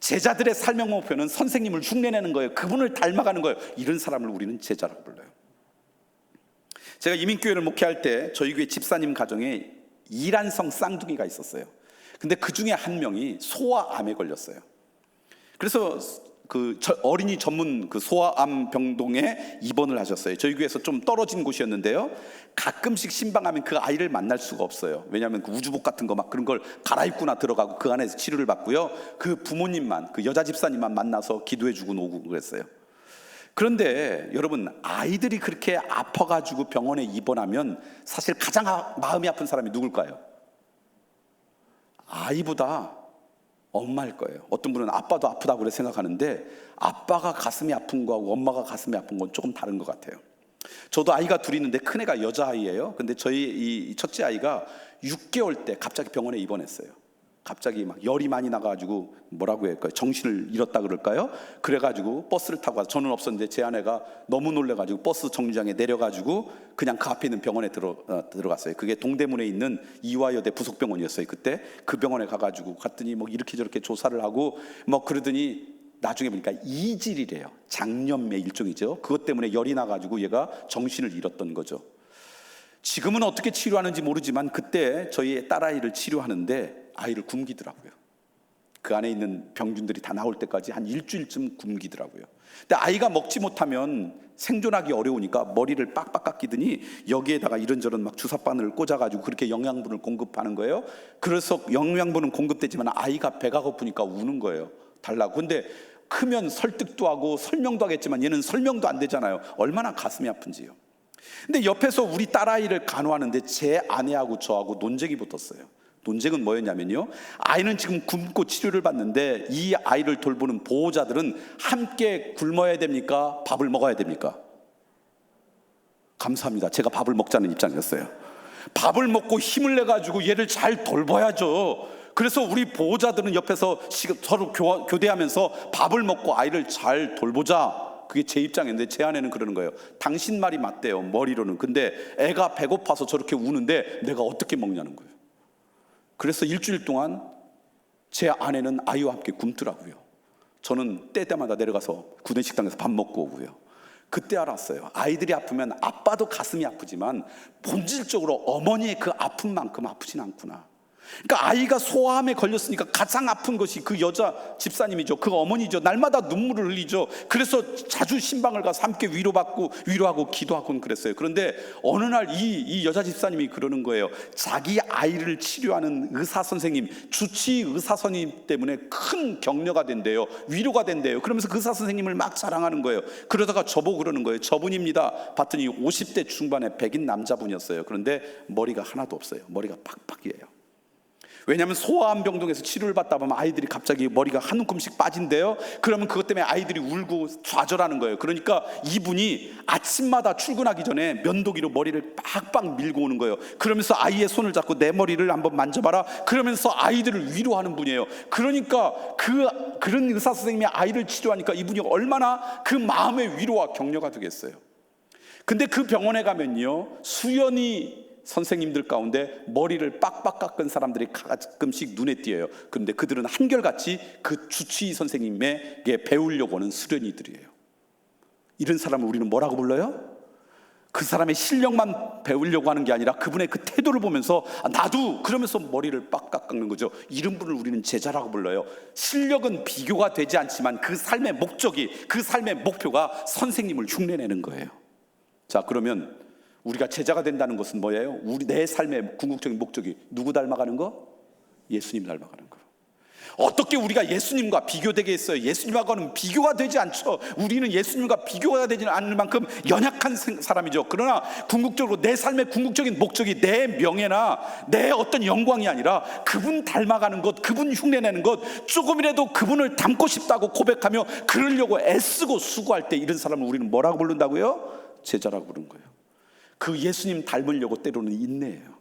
제자들의 삶의 목표는 선생님을 흉내내는 거예요. 그분을 닮아가는 거예요. 이런 사람을 우리는 제자라고 불러요. 제가 이민교회를 목회할 때 저희 교회 집사님 가정에 이란성 쌍둥이가 있었어요. 근데 그 중에 한 명이 소아암에 걸렸어요. 그래서 그 어린이 전문 그 소아암 병동에 입원을 하셨어요. 저희 교회에서 좀 떨어진 곳이었는데요. 가끔씩 신방하면 그 아이를 만날 수가 없어요. 왜냐하면 그 우주복 같은 거 막 그런 걸 갈아입고나 들어가고 그 안에서 치료를 받고요. 그 부모님만, 그 여자 집사님만 만나서 기도해주고 오고 그랬어요. 그런데 여러분, 아이들이 그렇게 아파가지고 병원에 입원하면 사실 가장 마음이 아픈 사람이 누굴까요? 아이보다 엄마일 거예요. 어떤 분은 아빠도 아프다고 그래 생각하는데 아빠가 가슴이 아픈 거하고 엄마가 가슴이 아픈 건 조금 다른 것 같아요. 저도 아이가 둘이 있는데 큰애가 여자아이예요. 근데 저희 이 첫째 아이가 6개월 때 갑자기 병원에 입원했어요. 갑자기 막 열이 많이 나가지고 뭐라고 할까요? 정신을 잃었다 그럴까요? 그래가지고 버스를 타고 와서, 저는 없었는데 제 아내가 너무 놀래가지고 버스 정류장에 내려가지고 그냥 그 앞에 있는 병원에 들어갔어요. 그게 동대문에 있는 이화여대 부속병원이었어요. 그때 그 병원에 가가지고 갔더니 뭐 이렇게 저렇게 조사를 하고 뭐 그러더니 나중에 보니까 이질이래요. 장염의 일종이죠. 그것 때문에 열이 나가지고 얘가 정신을 잃었던 거죠. 지금은 어떻게 치료하는지 모르지만 그때 저희 딸아이를 치료하는데 아이를 굶기더라고요. 그 안에 있는 병균들이 다 나올 때까지 한 일주일쯤 굶기더라고요. 근데 아이가 먹지 못하면 생존하기 어려우니까 머리를 빡빡 깎이더니 여기에다가 이런저런 막 주사바늘을 꽂아가지고 그렇게 영양분을 공급하는 거예요. 그래서 영양분은 공급되지만 아이가 배가 고프니까 우는 거예요. 달라고. 근데 크면 설득도 하고 설명도 하겠지만 얘는 설명도 안 되잖아요. 얼마나 가슴이 아픈지요. 근데 옆에서 우리 딸아이를 간호하는데 제 아내하고 저하고 논쟁이 붙었어요. 논쟁은 뭐였냐면요, 아이는 지금 굶고 치료를 받는데 이 아이를 돌보는 보호자들은 함께 굶어야 됩니까? 밥을 먹어야 됩니까? 감사합니다. 제가 밥을 먹자는 입장이었어요. 밥을 먹고 힘을 내가지고 얘를 잘 돌봐야죠. 그래서 우리 보호자들은 옆에서 서로 교대하면서 밥을 먹고 아이를 잘 돌보자. 그게 제 입장인데 제 아내는 그러는 거예요. 당신 말이 맞대요, 머리로는. 근데 애가 배고파서 저렇게 우는데 내가 어떻게 먹냐는 거예요. 그래서 일주일 동안 제 아내는 아이와 함께 굶더라고요. 저는 때때마다 내려가서 구내식당에서 밥 먹고 오고요. 그때 알았어요. 아이들이 아프면 아빠도 가슴이 아프지만 본질적으로 어머니의 그 아픔만큼 아프진 않구나. 그러니까 아이가 소아암에 걸렸으니까 가장 아픈 것이 그 여자 집사님이죠. 그 어머니죠. 날마다 눈물을 흘리죠. 그래서 자주 신방을 가서 함께 위로하고 기도하고 그랬어요. 그런데 어느 날 이 여자 집사님이 그러는 거예요. 자기 아이를 치료하는 의사 선생님, 주치 의사 선생님 때문에 큰 격려가 된대요. 위로가 된대요. 그러면서 그 의사 선생님을 막 자랑하는 거예요. 그러다가 저보고 그러는 거예요. 저분입니다. 봤더니 50대 중반의 백인 남자분이었어요. 그런데 머리가 하나도 없어요. 머리가 팍팍이에요. 왜냐하면 소아암 병동에서 치료를 받다 보면 아이들이 갑자기 머리가 한 움큼씩 빠진대요. 그러면 그것 때문에 아이들이 울고 좌절하는 거예요. 그러니까 이분이 아침마다 출근하기 전에 면도기로 머리를 빡빡 밀고 오는 거예요. 그러면서 아이의 손을 잡고 내 머리를 한번 만져봐라. 그러면서 아이들을 위로하는 분이에요. 그러니까 그런 의사 선생님이 아이를 치료하니까 이분이 얼마나 그 마음의 위로와 격려가 되겠어요. 근데 그 병원에 가면요, 수연이 선생님들 가운데 머리를 빡빡 깎은 사람들이 가끔씩 눈에 띄어요. 그런데 그들은 한결같이 그 주치의 선생님에게 배우려고 하는 수련이들이에요. 이런 사람을 우리는 뭐라고 불러요? 그 사람의 실력만 배우려고 하는 게 아니라 그분의 그 태도를 보면서 나도 그러면서 머리를 빡빡 깎는 거죠. 이런 분을 우리는 제자라고 불러요. 실력은 비교가 되지 않지만 그 삶의 목적이, 그 삶의 목표가 선생님을 흉내내는 거예요. 자, 그러면 우리가 제자가 된다는 것은 뭐예요? 내 삶의 궁극적인 목적이 누구 닮아가는 거? 예수님 닮아가는 거. 어떻게 우리가 예수님과 비교되게 했어요? 예수님하고는 비교가 되지 않죠. 우리는 예수님과 비교가 되지 않을 만큼 연약한 사람이죠. 그러나 궁극적으로 내 삶의 궁극적인 목적이 내 명예나 내 어떤 영광이 아니라 그분 닮아가는 것, 그분 흉내내는 것, 조금이라도 그분을 닮고 싶다고 고백하며 그러려고 애쓰고 수고할 때 이런 사람을 우리는 뭐라고 부른다고요? 제자라고 부르는 거예요. 그 예수님 닮으려고 때로는 인내해요.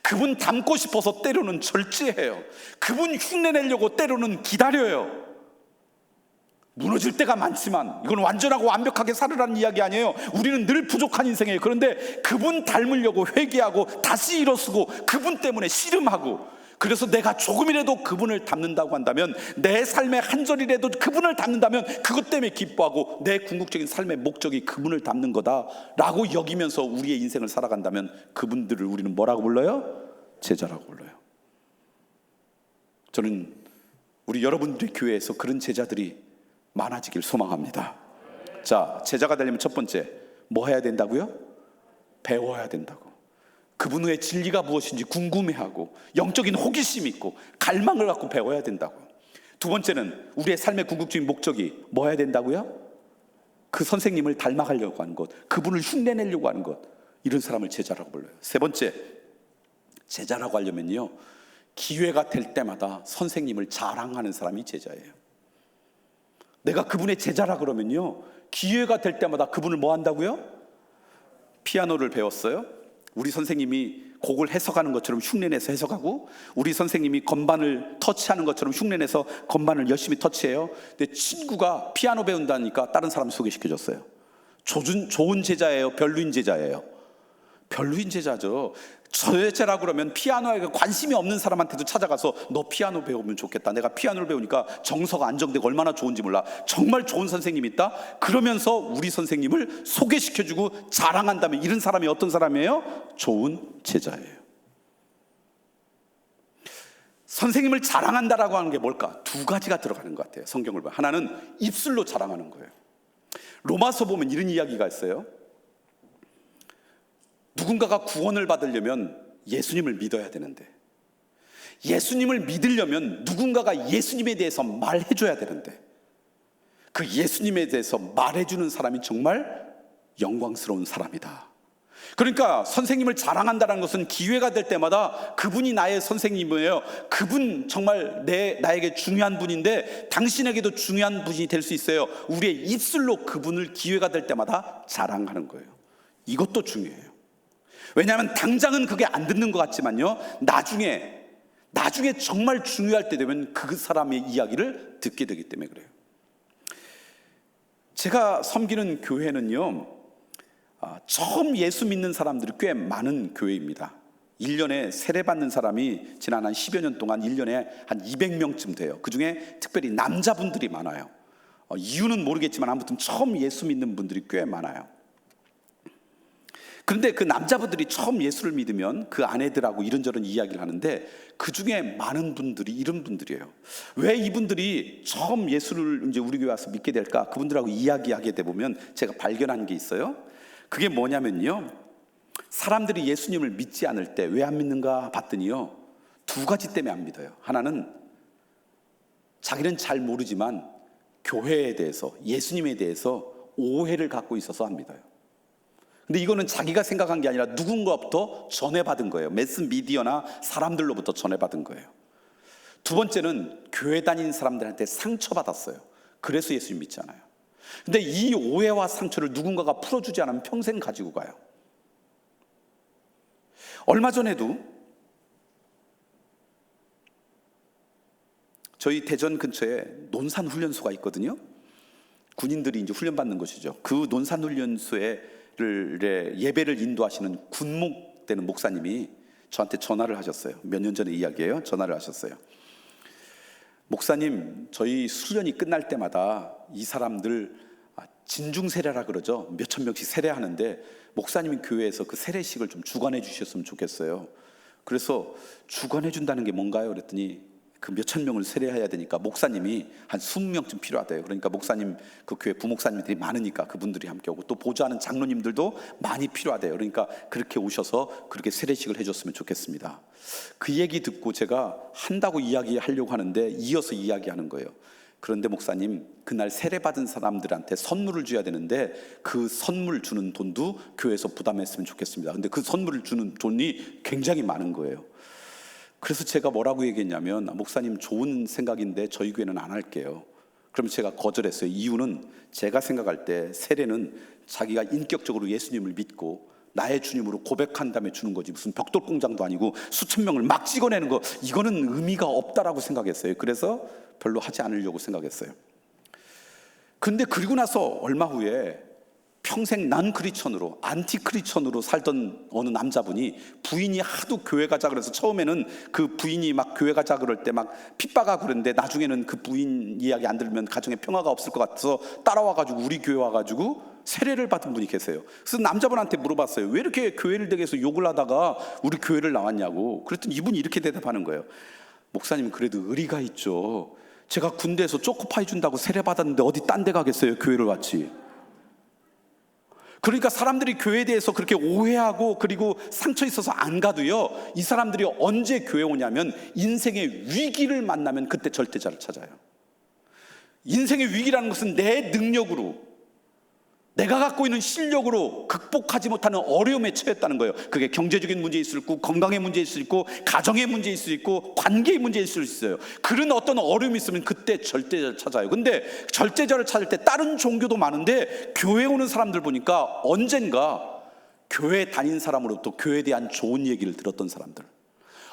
그분 닮고 싶어서 때로는 절제해요. 그분 흉내내려고 때로는 기다려요. 무너질 때가 많지만 이건 완전하고 완벽하게 살으라는 이야기 아니에요. 우리는 늘 부족한 인생이에요. 그런데 그분 닮으려고 회개하고 다시 일어서고 그분 때문에 씨름하고, 그래서 내가 조금이라도 그분을 닮는다고 한다면, 내 삶의 한 절이라도 그분을 닮는다면 그것 때문에 기뻐하고 내 궁극적인 삶의 목적이 그분을 닮는 거다라고 여기면서 우리의 인생을 살아간다면 그분들을 우리는 뭐라고 불러요? 제자라고 불러요. 저는 우리 여러분들의 교회에서 그런 제자들이 많아지길 소망합니다. 자, 제자가 되려면 첫 번째 뭐 해야 된다고요? 배워야 된다고. 그분의 진리가 무엇인지 궁금해하고 영적인 호기심 있고 갈망을 갖고 배워야 된다고. 두 번째는 우리의 삶의 궁극적인 목적이 뭐 해야 된다고요? 그 선생님을 닮아가려고 하는 것, 그분을 흉내내려고 하는 것, 이런 사람을 제자라고 불러요. 세 번째, 제자라고 하려면요, 기회가 될 때마다 선생님을 자랑하는 사람이 제자예요. 내가 그분의 제자라 그러면요, 기회가 될 때마다 그분을 뭐 한다고요? 피아노를 배웠어요. 우리 선생님이 곡을 해석하는 것처럼 흉내내서 해석하고, 우리 선생님이 건반을 터치하는 것처럼 흉내내서 건반을 열심히 터치해요. 근데 친구가 피아노 배운다니까 다른 사람 소개시켜줬어요. 좋은 제자예요? 별로인 제자예요? 별로인 제자죠. 제자라 그러면 피아노에 관심이 없는 사람한테도 찾아가서 너 피아노 배우면 좋겠다, 내가 피아노를 배우니까 정서가 안정되고 얼마나 좋은지 몰라, 정말 좋은 선생님이 있다, 그러면서 우리 선생님을 소개시켜주고 자랑한다면 이런 사람이 어떤 사람이에요? 좋은 제자예요. 선생님을 자랑한다라고 하는 게 뭘까? 두 가지가 들어가는 것 같아요. 성경을 보면 하나는 입술로 자랑하는 거예요. 로마서 보면 이런 이야기가 있어요. 누군가가 구원을 받으려면 예수님을 믿어야 되는데, 예수님을 믿으려면 누군가가 예수님에 대해서 말해줘야 되는데, 그 예수님에 대해서 말해주는 사람이 정말 영광스러운 사람이다. 그러니까 선생님을 자랑한다는 것은 기회가 될 때마다 그분이 나의 선생님이에요, 그분 정말 나에게 중요한 분인데 당신에게도 중요한 분이 될 수 있어요. 우리의 입술로 그분을 기회가 될 때마다 자랑하는 거예요. 이것도 중요해요. 왜냐하면 당장은 그게 안 듣는 것 같지만요, 나중에 정말 중요할 때 되면 그 사람의 이야기를 듣게 되기 때문에 그래요. 제가 섬기는 교회는요, 처음 예수 믿는 사람들이 꽤 많은 교회입니다. 1년에 세례받는 사람이 지난 한 10여 년 동안 1년에 한 200명쯤 돼요. 그 중에 특별히 남자분들이 많아요. 이유는 모르겠지만 아무튼 처음 예수 믿는 분들이 꽤 많아요. 그런데 그 남자분들이 처음 예수를 믿으면 그 아내들하고 이런저런 이야기를 하는데 그 중에 많은 분들이 이런 분들이에요. 왜 이분들이 처음 예수를 이제 우리 교회 와서 믿게 될까? 그분들하고 이야기하게 돼 보면 제가 발견한 게 있어요. 그게 뭐냐면요, 사람들이 예수님을 믿지 않을 때 왜 안 믿는가 봤더니요, 두 가지 때문에 안 믿어요. 하나는 자기는 잘 모르지만 교회에 대해서, 예수님에 대해서 오해를 갖고 있어서 안 믿어요. 근데 이거는 자기가 생각한 게 아니라 누군가부터 전해받은 거예요. 매스미디어나 사람들로부터 전해받은 거예요. 두 번째는 교회 다니는 사람들한테 상처받았어요. 그래서 예수님 믿지 않아요. 근데 이 오해와 상처를 누군가가 풀어주지 않으면 평생 가지고 가요. 얼마 전에도 저희 대전 근처에 논산훈련소가 있거든요. 군인들이 이제 훈련받는 곳이죠. 그 논산훈련소에 예배를 인도하시는 군목되는 목사님이 저한테 전화를 하셨어요. 몇 년 전의 이야기예요. 전화를 하셨어요. 목사님, 저희 수련이 끝날 때마다 이 사람들 진중 세례라 그러죠. 몇천 명씩 세례하는데 목사님이 교회에서 그 세례식을 좀 주관해 주셨으면 좋겠어요. 그래서 주관해 준다는 게 뭔가요? 그랬더니 그 몇천 명을 세례해야 되니까 목사님이 한 20명쯤 필요하대요. 그러니까 목사님, 그 교회 부목사님들이 많으니까 그분들이 함께 오고 또 보좌하는 장로님들도 많이 필요하대요. 그러니까 그렇게 오셔서 그렇게 세례식을 해줬으면 좋겠습니다. 그 얘기 듣고 제가 한다고 이야기하려고 하는데 이어서 이야기하는 거예요. 그런데 목사님, 그날 세례받은 사람들한테 선물을 줘야 되는데 그 선물 주는 돈도 교회에서 부담했으면 좋겠습니다. 근데 그 선물을 주는 돈이 굉장히 많은 거예요. 그래서 제가 뭐라고 얘기했냐면, 목사님 좋은 생각인데 저희 교회는 안 할게요. 그럼 제가 거절했어요. 이유는 제가 생각할 때 세례는 자기가 인격적으로 예수님을 믿고 나의 주님으로 고백한 다음에 주는 거지, 무슨 벽돌 공장도 아니고 수천 명을 막 찍어내는 거, 이거는 의미가 없다라고 생각했어요. 그래서 별로 하지 않으려고 생각했어요. 근데 그리고 나서 얼마 후에 평생 난 크리스천으로, 안티 크리스천으로 살던 어느 남자분이 부인이 하도 교회 가자 그래서 처음에는 그 부인이 막 교회 가자 그럴 때 막 핍박하고 그랬는데 나중에는 그 부인 이야기 안 들으면 가정에 평화가 없을 것 같아서 따라와가지고 우리 교회 와가지고 세례를 받은 분이 계세요. 그래서 남자분한테 물어봤어요. 왜 이렇게 교회를 댁에서 욕을 하다가 우리 교회를 나왔냐고. 그랬더니 이분이 이렇게 대답하는 거예요. 목사님, 그래도 의리가 있죠. 제가 군대에서 초코파이 준다고 세례 받았는데 어디 딴 데 가겠어요. 교회를 왔지. 그러니까 사람들이 교회에 대해서 그렇게 오해하고 그리고 상처 있어서 안 가도요, 이 사람들이 언제 교회 오냐면 인생의 위기를 만나면 그때 절대자를 찾아요. 인생의 위기라는 것은 내 능력으로, 내가 갖고 있는 실력으로 극복하지 못하는 어려움에 처했다는 거예요. 그게 경제적인 문제일 수 있고, 건강의 문제일 수 있고, 가정의 문제일 수 있고, 관계의 문제일 수 있어요. 그런 어떤 어려움이 있으면 그때 절대자를 찾아요. 근데 절대자를 찾을 때 다른 종교도 많은데 교회 오는 사람들 보니까 언젠가 교회 다닌 사람으로부터 교회에 대한 좋은 얘기를 들었던 사람들,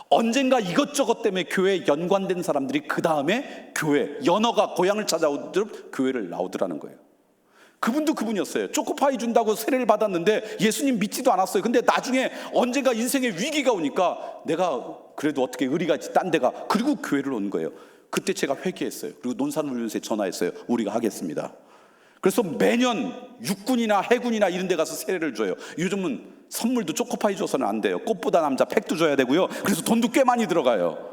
언젠가 이것저것 때문에 교회에 연관된 사람들이 그 다음에 교회, 연어가 고향을 찾아오듯 교회를 나오더라는 거예요. 그분도 그분이었어요. 초코파이 준다고 세례를 받았는데 예수님 믿지도 않았어요. 근데 나중에 언젠가 인생의 위기가 오니까 내가 그래도 어떻게 의리가 있지, 딴 데가, 그리고 교회를 온 거예요. 그때 제가 회개했어요. 그리고 논산훈련소에 전화했어요. 우리가 하겠습니다. 그래서 매년 육군이나 해군이나 이런 데 가서 세례를 줘요. 요즘은 선물도 초코파이 줘서는 안 돼요. 꽃보다 남자 팩도 줘야 되고요. 그래서 돈도 꽤 많이 들어가요.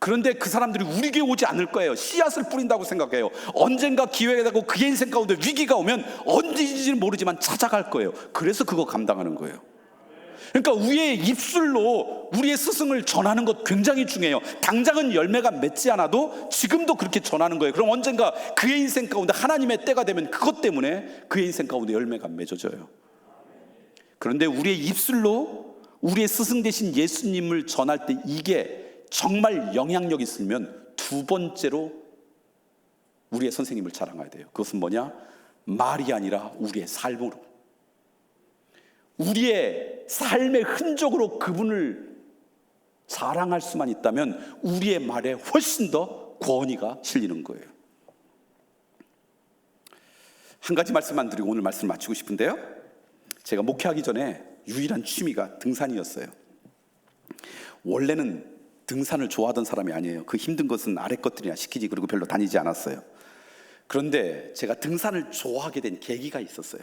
그런데 그 사람들이 우리 교회 오지 않을 거예요. 씨앗을 뿌린다고 생각해요. 언젠가 기회가 되고 그의 인생 가운데 위기가 오면 언제인지는 모르지만 찾아갈 거예요. 그래서 그거 감당하는 거예요. 그러니까 우리의 입술로 우리의 스승을 전하는 것 굉장히 중요해요. 당장은 열매가 맺지 않아도 지금도 그렇게 전하는 거예요. 그럼 언젠가 그의 인생 가운데 하나님의 때가 되면 그것 때문에 그의 인생 가운데 열매가 맺어져요. 그런데 우리의 입술로 우리의 스승 되신 예수님을 전할 때 이게 정말 영향력 있으면 두 번째로 우리의 선생님을 자랑해야 돼요. 그것은 뭐냐? 말이 아니라 우리의 삶으로, 우리의 삶의 흔적으로 그분을 자랑할 수만 있다면 우리의 말에 훨씬 더 권위가 실리는 거예요. 한 가지 말씀만 드리고 오늘 말씀을 마치고 싶은데요, 제가 목회하기 전에 유일한 취미가 등산이었어요. 원래는 등산을 좋아하던 사람이 아니에요. 그 힘든 것은 아래 것들이나 시키지, 그리고 별로 다니지 않았어요. 그런데 제가 등산을 좋아하게 된 계기가 있었어요.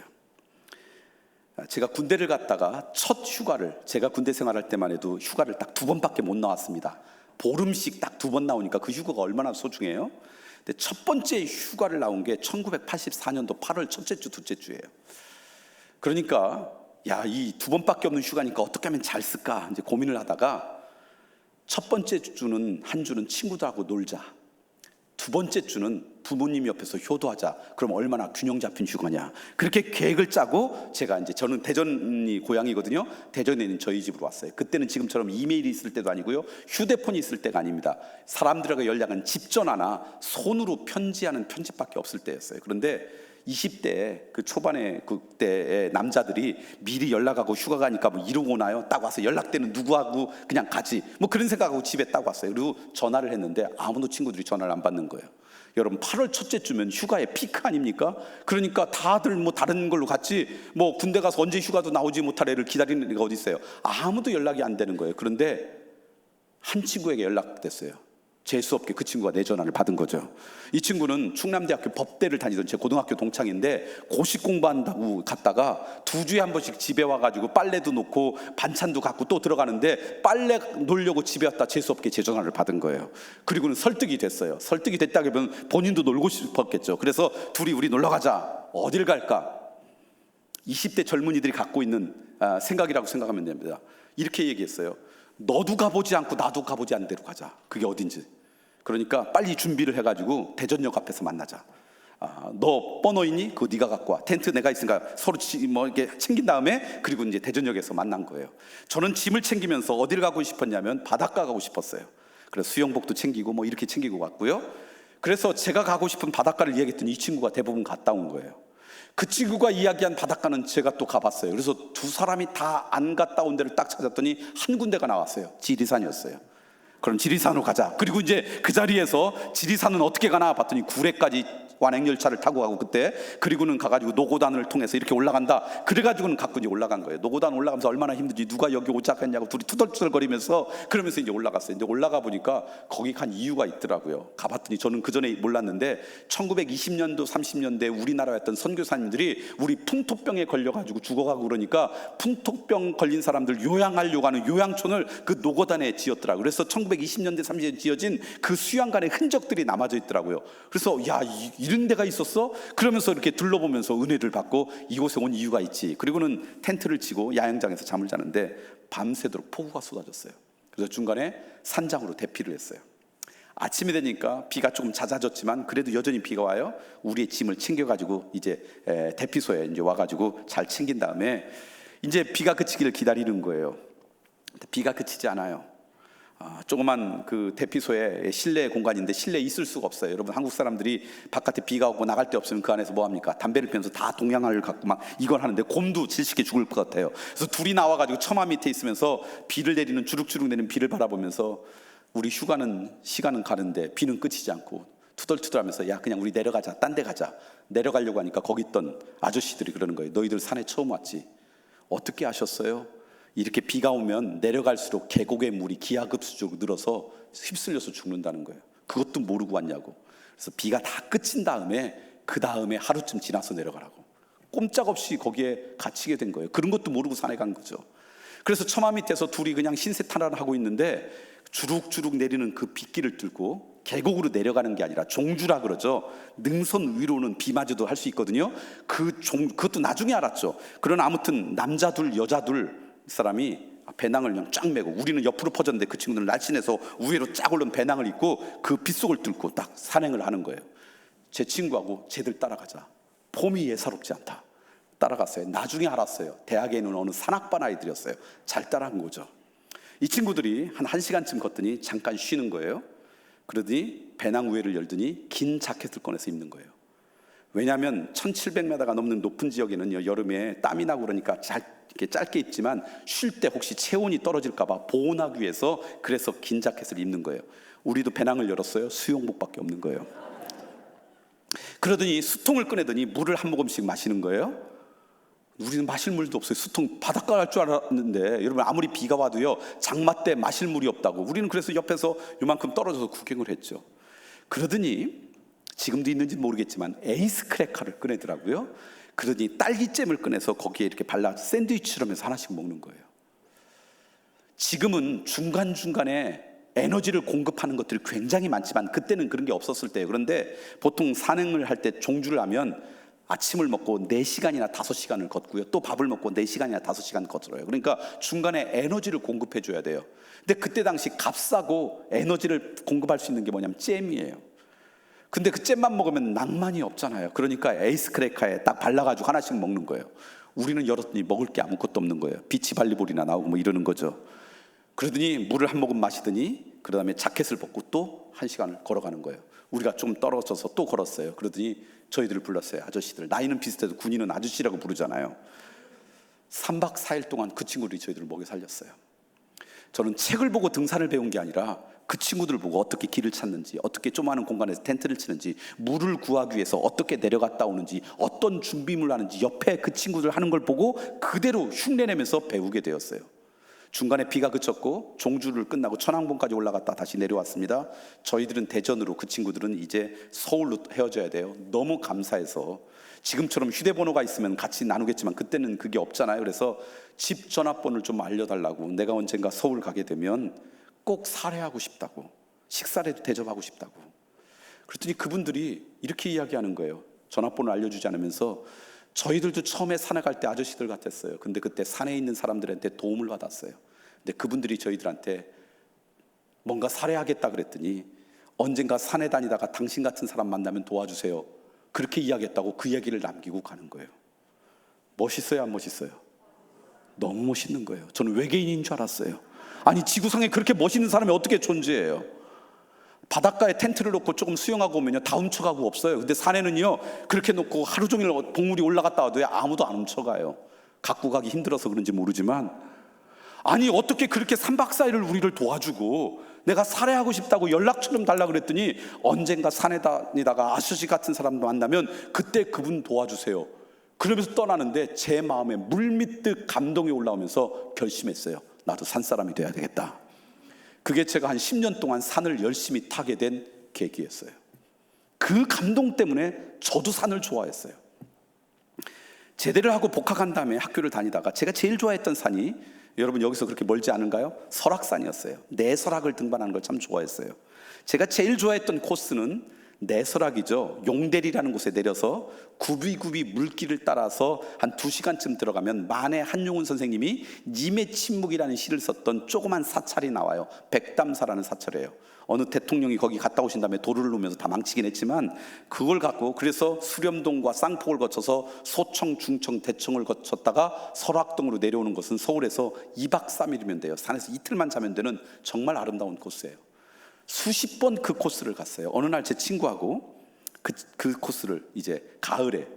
제가 군대를 갔다가 첫 휴가를, 제가 군대 생활할 때만 해도 휴가를 딱 2번밖에 못 나왔습니다. 보름씩 딱 2번 나오니까 그 휴가가 얼마나 소중해요. 근데 첫 번째 휴가를 나온 게 1984년도 8월 첫째 주, 둘째 주예요. 그러니까 야, 이 2번밖에 없는 휴가니까 어떻게 하면 잘 쓸까 이제 고민을 하다가, 첫 번째 주는 한 주는 친구들하고 놀자, 2번째 주는 부모님 옆에서 효도하자. 그럼 얼마나 균형 잡힌 휴가냐. 그렇게 계획을 짜고 제가 이제, 저는 대전이 고향이거든요. 대전에 있는 저희 집으로 왔어요. 그때는 지금처럼 이메일이 있을 때도 아니고요, 휴대폰이 있을 때가 아닙니다. 사람들하고 연락은 집 전화나 손으로 편지하는 편지밖에 없을 때였어요. 그런데 20대 그 초반에 그때의 남자들이 미리 연락하고 휴가 가니까 뭐 이러고 오나요? 딱 와서 연락되는 누구하고 그냥 가지, 뭐 그런 생각하고 집에 딱 왔어요. 그리고 전화를 했는데 아무도 친구들이 전화를 안 받는 거예요. 여러분, 8월 첫째 주면 휴가의 피크 아닙니까? 그러니까 다들 뭐 다른 걸로 갔지, 뭐 군대 가서 언제 휴가도 나오지 못할 애를 기다리는 애가 어디 있어요. 아무도 연락이 안 되는 거예요. 그런데 한 친구에게 연락됐어요. 재수없게 그 친구가 내 전화를 받은 거죠. 이 친구는 충남대학교 법대를 다니던 제 고등학교 동창인데, 고시 공부한다고 갔다가 2주에 한 번씩 집에 와가지고 빨래도 놓고 반찬도 갖고 또 들어가는데, 빨래 놀려고 집에 왔다 재수없게 제 전화를 받은 거예요. 그리고는 설득이 됐어요. 설득이 됐다면 본인도 놀고 싶었겠죠. 그래서 둘이 우리 놀러 가자. 어딜 갈까? 20대 젊은이들이 갖고 있는 생각이라고 생각하면 됩니다. 이렇게 얘기했어요. 너도 가보지 않고 나도 가보지 않은 데로 가자. 그게 어딘지. 그러니까 빨리 준비를 해가지고 대전역 앞에서 만나자. 너 버너 있니? 그거 네가 갖고 와. 텐트 내가 있으니까 서로 뭐 이렇게 챙긴 다음에, 그리고 이제 대전역에서 만난 거예요. 저는 짐을 챙기면서 어디를 가고 싶었냐면 바닷가 가고 싶었어요. 그래서 수영복도 챙기고 뭐 이렇게 챙기고 갔고요. 그래서 제가 가고 싶은 바닷가를 이야기했더니 이 친구가 대부분 갔다 온 거예요. 그 친구가 이야기한 바닷가는 제가 또 가봤어요. 그래서 두 사람이 다 안 갔다 온 데를 딱 찾았더니 한 군데가 나왔어요. 지리산이었어요. 그럼 지리산으로 가자. 그리고 이제 그 자리에서 지리산은 어떻게 가나 봤더니 구례까지 완행열차를 타고 가고, 그때 그리고는 가가지고 노고단을 통해서 이렇게 올라간다. 그래가지고는 가끔이 올라간 거예요. 노고단 올라가면서 얼마나 힘든지, 누가 여기 오자겠냐고 둘이 투덜투덜거리면서, 그러면서 이제 올라갔어요. 이제 올라가 보니까 거기 간 이유가 있더라고요. 가봤더니 저는 그 전에 몰랐는데 1920년도 30년대 우리나라였던 선교사님들이 우리 풍토병에 걸려가지고 죽어가고 그러니까 풍토병 걸린 사람들 요양하려고 하는 요양촌을 그 노고단에 지었더라고요. 그래서 1920년대 30년대 지어진 그 수양관의 흔적들이 남아져 있더라고요. 그래서 야, 이런 데가 있었어? 그러면서 이렇게 둘러보면서 은혜를 받고 이곳에 온 이유가 있지. 그리고는 텐트를 치고 야영장에서 잠을 자는데 밤새도록 폭우가 쏟아졌어요. 그래서 중간에 산장으로 대피를 했어요. 아침이 되니까 비가 조금 잦아졌지만 그래도 여전히 비가 와요. 우리의 짐을 챙겨가지고 이제 대피소에 이제 와가지고 잘 챙긴 다음에 이제 비가 그치기를 기다리는 거예요. 근데 비가 그치지 않아요. 조그만 그 대피소에 실내 공간인데 실내에 있을 수가 없어요. 여러분, 한국 사람들이 바깥에 비가 오고 나갈 데 없으면 그 안에서 뭐 합니까? 담배를 피우면서 다 동양화를 갖고 막 이걸 하는데 곰도 질식해 죽을 것 같아요. 그래서 둘이 나와가지고 처마 밑에 있으면서 비를 내리는, 주룩주룩 내리는 비를 바라보면서, 우리 휴가는 시간은 가는데 비는 그치지 않고 투덜투덜하면서 야, 그냥 우리 내려가자, 딴 데 가자. 내려가려고 하니까 거기 있던 아저씨들이 그러는 거예요. 너희들 산에 처음 왔지? 어떻게 아셨어요? 이렇게 비가 오면 내려갈수록 계곡의 물이 기하급수적으로 늘어서 휩쓸려서 죽는다는 거예요. 그것도 모르고 왔냐고. 그래서 비가 다 그친 다음에 그 다음에 하루쯤 지나서 내려가라고. 꼼짝없이 거기에 갇히게 된 거예요. 그런 것도 모르고 산에 간 거죠. 그래서 처마 밑에서 둘이 그냥 신세탄환을 하고 있는데 주룩주룩 내리는 그 빗길을 뚫고 계곡으로 내려가는 게 아니라 종주라 그러죠. 능선 위로는 비마저도 할 수 있거든요. 그것도 나중에 알았죠. 그러나 아무튼 남자 둘 여자 둘 사람이 배낭을 그냥 쫙 메고, 우리는 옆으로 퍼졌는데 그 친구들은 날씬해서 위로 쫙 올른 배낭을 입고 그 빗속을 뚫고 딱 산행을 하는 거예요. 제 친구하고 쟤들 따라가자. 폼이 예사롭지 않다. 따라갔어요. 나중에 알았어요. 대학에 있는 어느 산악반 아이들이었어요. 잘 따라간 거죠. 이 친구들이 한 1시간쯤 걷더니 잠깐 쉬는 거예요. 그러더니 배낭 우회를 열더니 긴 자켓을 꺼내서 입는 거예요. 왜냐하면 1700m가 넘는 높은 지역에는 여름에 땀이 나고 그러니까 이렇게 짧게 입지만 쉴 때 혹시 체온이 떨어질까 봐 보온하기 위해서 그래서 긴 자켓을 입는 거예요. 우리도 배낭을 열었어요. 수영복밖에 없는 거예요. 그러더니 수통을 꺼내더니 물을 한 모금씩 마시는 거예요. 우리는 마실 물도 없어요. 수통 바닷가 갈 줄 알았는데, 여러분, 아무리 비가 와도요, 장마 때 마실 물이 없다고. 우리는 그래서 옆에서 요만큼 떨어져서 구경을 했죠. 그러더니 지금도 있는지 모르겠지만 에이스 크래커를 꺼내더라고요. 그러더니 딸기잼을 꺼내서 거기에 이렇게 발라 샌드위치로 해서 하나씩 먹는 거예요. 지금은 중간중간에 에너지를 공급하는 것들이 굉장히 많지만 그때는 그런 게 없었을 때예요. 그런데 보통 산행을 할 때 종주를 하면 아침을 먹고 4시간이나 5시간을 걷고요, 또 밥을 먹고 4시간이나 5시간 걷어요. 그러니까 중간에 에너지를 공급해 줘야 돼요. 근데 그때 당시 값싸고 에너지를 공급할 수 있는 게 뭐냐면 잼이에요. 근데 그 잼만 먹으면 낭만이 없잖아요. 그러니까 에이스 크래커에 딱 발라가지고 하나씩 먹는 거예요. 우리는 열었더니 먹을 게 아무것도 없는 거예요. 비치 발리볼이나 나오고 뭐 이러는 거죠. 그러더니 물을 한 모금 마시더니 그 다음에 자켓을 벗고 또 1시간을 걸어가는 거예요. 우리가 좀 떨어져서 또 걸었어요. 그러더니 저희들을 불렀어요. 아저씨들. 나이는 비슷해도 군인은 아저씨라고 부르잖아요. 3박 4일 동안 그 친구들이 저희들을 먹여 살렸어요. 저는 책을 보고 등산을 배운 게 아니라 그 친구들을 보고 어떻게 길을 찾는지, 어떻게 조그마한 공간에서 텐트를 치는지, 물을 구하기 위해서 어떻게 내려갔다 오는지, 어떤 준비물을 하는지 옆에 그 친구들 하는 걸 보고 그대로 흉내내면서 배우게 되었어요. 중간에 비가 그쳤고 종주를 끝나고 천왕봉까지 올라갔다 다시 내려왔습니다. 저희들은 대전으로, 그 친구들은 이제 서울로 헤어져야 돼요. 너무 감사해서, 지금처럼 휴대번호가 있으면 같이 나누겠지만 그때는 그게 없잖아요. 그래서 집 전화번호를 좀 알려달라고, 내가 언젠가 서울 가게 되면 꼭 살해하고 싶다고, 식사라도 대접하고 싶다고. 그랬더니 그분들이 이렇게 이야기하는 거예요. 전화번호 알려주지 않으면서, 저희들도 처음에 산에 갈 때 아저씨들 같았어요. 근데 그때 산에 있는 사람들한테 도움을 받았어요. 근데 그분들이 저희들한테 뭔가 살해하겠다 그랬더니, 언젠가 산에 다니다가 당신 같은 사람 만나면 도와주세요, 그렇게 이야기했다고 그 얘기를 남기고 가는 거예요. 멋있어요, 안 멋있어요? 너무 멋있는 거예요. 저는 외계인인 줄 알았어요. 아니, 지구상에 그렇게 멋있는 사람이 어떻게 존재해요? 바닷가에 텐트를 놓고 조금 수영하고 오면요, 다 훔쳐가고 없어요. 근데 산에는요, 그렇게 놓고 하루 종일 봉우리 올라갔다 와도 아무도 안 훔쳐가요. 갖고 가기 힘들어서 그런지 모르지만, 아니 어떻게 그렇게 3박 4일을 우리를 도와주고, 내가 살해하고 싶다고 연락처 좀 달라 그랬더니, 언젠가 산에 다니다가 아저씨 같은 사람도 만나면 그때 그분 도와주세요, 그러면서 떠나는데 제 마음에 물밀듯 감동이 올라오면서 결심했어요. 나도 산사람이 돼야 되겠다. 그게 제가 한 10년 동안 산을 열심히 타게 된 계기였어요. 그 감동 때문에 저도 산을 좋아했어요. 제대를 하고 복학한 다음에 학교를 다니다가 제가 제일 좋아했던 산이, 여러분 여기서 그렇게 멀지 않은가요? 설악산이었어요. 내설악을 등반하는 걸 참 좋아했어요. 제가 제일 좋아했던 코스는 내설악이죠. 용대리라는 곳에 내려서 굽이굽이 물길을 따라서 한 2시간쯤 들어가면 만해 한용운 선생님이 님의 침묵이라는 시를 썼던 조그만 사찰이 나와요. 백담사라는 사찰이에요. 어느 대통령이 거기 갔다 오신 다음에 도루를 놓으면서 다 망치긴 했지만, 그걸 갖고 그래서 수렴동과 쌍폭을 거쳐서 소청, 중청, 대청을 거쳤다가 설악동으로 내려오는 것은 서울에서 2박 3일이면 돼요. 산에서 이틀만 자면 되는 정말 아름다운 코스예요. 수십 번 그 코스를 갔어요. 어느 날 제 친구하고 그 코스를 이제 가을에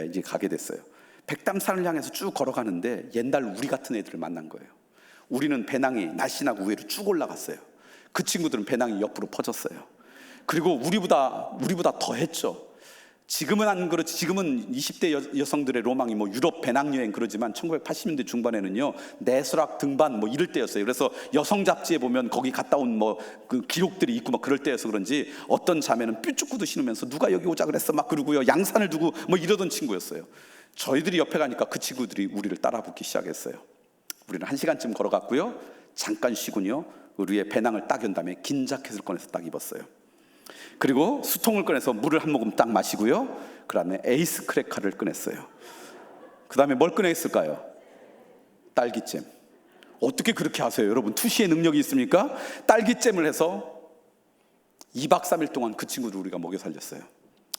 이제 가게 됐어요. 백담산을 향해서 쭉 걸어가는데 옛날 우리 같은 애들을 만난 거예요. 우리는 배낭이 날씬하고 위로 쭉 올라갔어요. 그 친구들은 배낭이 옆으로 퍼졌어요. 그리고 우리보다 더 했죠. 지금은 안 그렇지. 지금은 20대 여성들의 로망이 뭐 유럽 배낭여행 그러지만 1980년대 중반에는요, 내설악 등반 뭐 이럴 때였어요. 그래서 여성 잡지에 보면 거기 갔다 온 뭐 그 기록들이 있고 막 그럴 때여서 그런지 어떤 자매는 뾰족구도 신으면서 누가 여기 오자 그랬어 막 그러고요, 양산을 두고 뭐 이러던 친구였어요. 저희들이 옆에 가니까 그 친구들이 우리를 따라 붙기 시작했어요. 우리는 1시간쯤 걸어갔고요, 잠깐 쉬군요, 우리의 배낭을 딱 연 다음에 긴 자켓을 꺼내서 딱 입었어요. 그리고 수통을 꺼내서 물을 한 모금 딱 마시고요, 그 다음에 에이스 크래커를 꺼냈어요. 그 다음에 뭘 꺼냈을까요? 딸기잼. 어떻게 그렇게 하세요 여러분? 투시의 능력이 있습니까? 딸기잼을 해서 2박 3일 동안 그 친구들 우리가 먹여 살렸어요.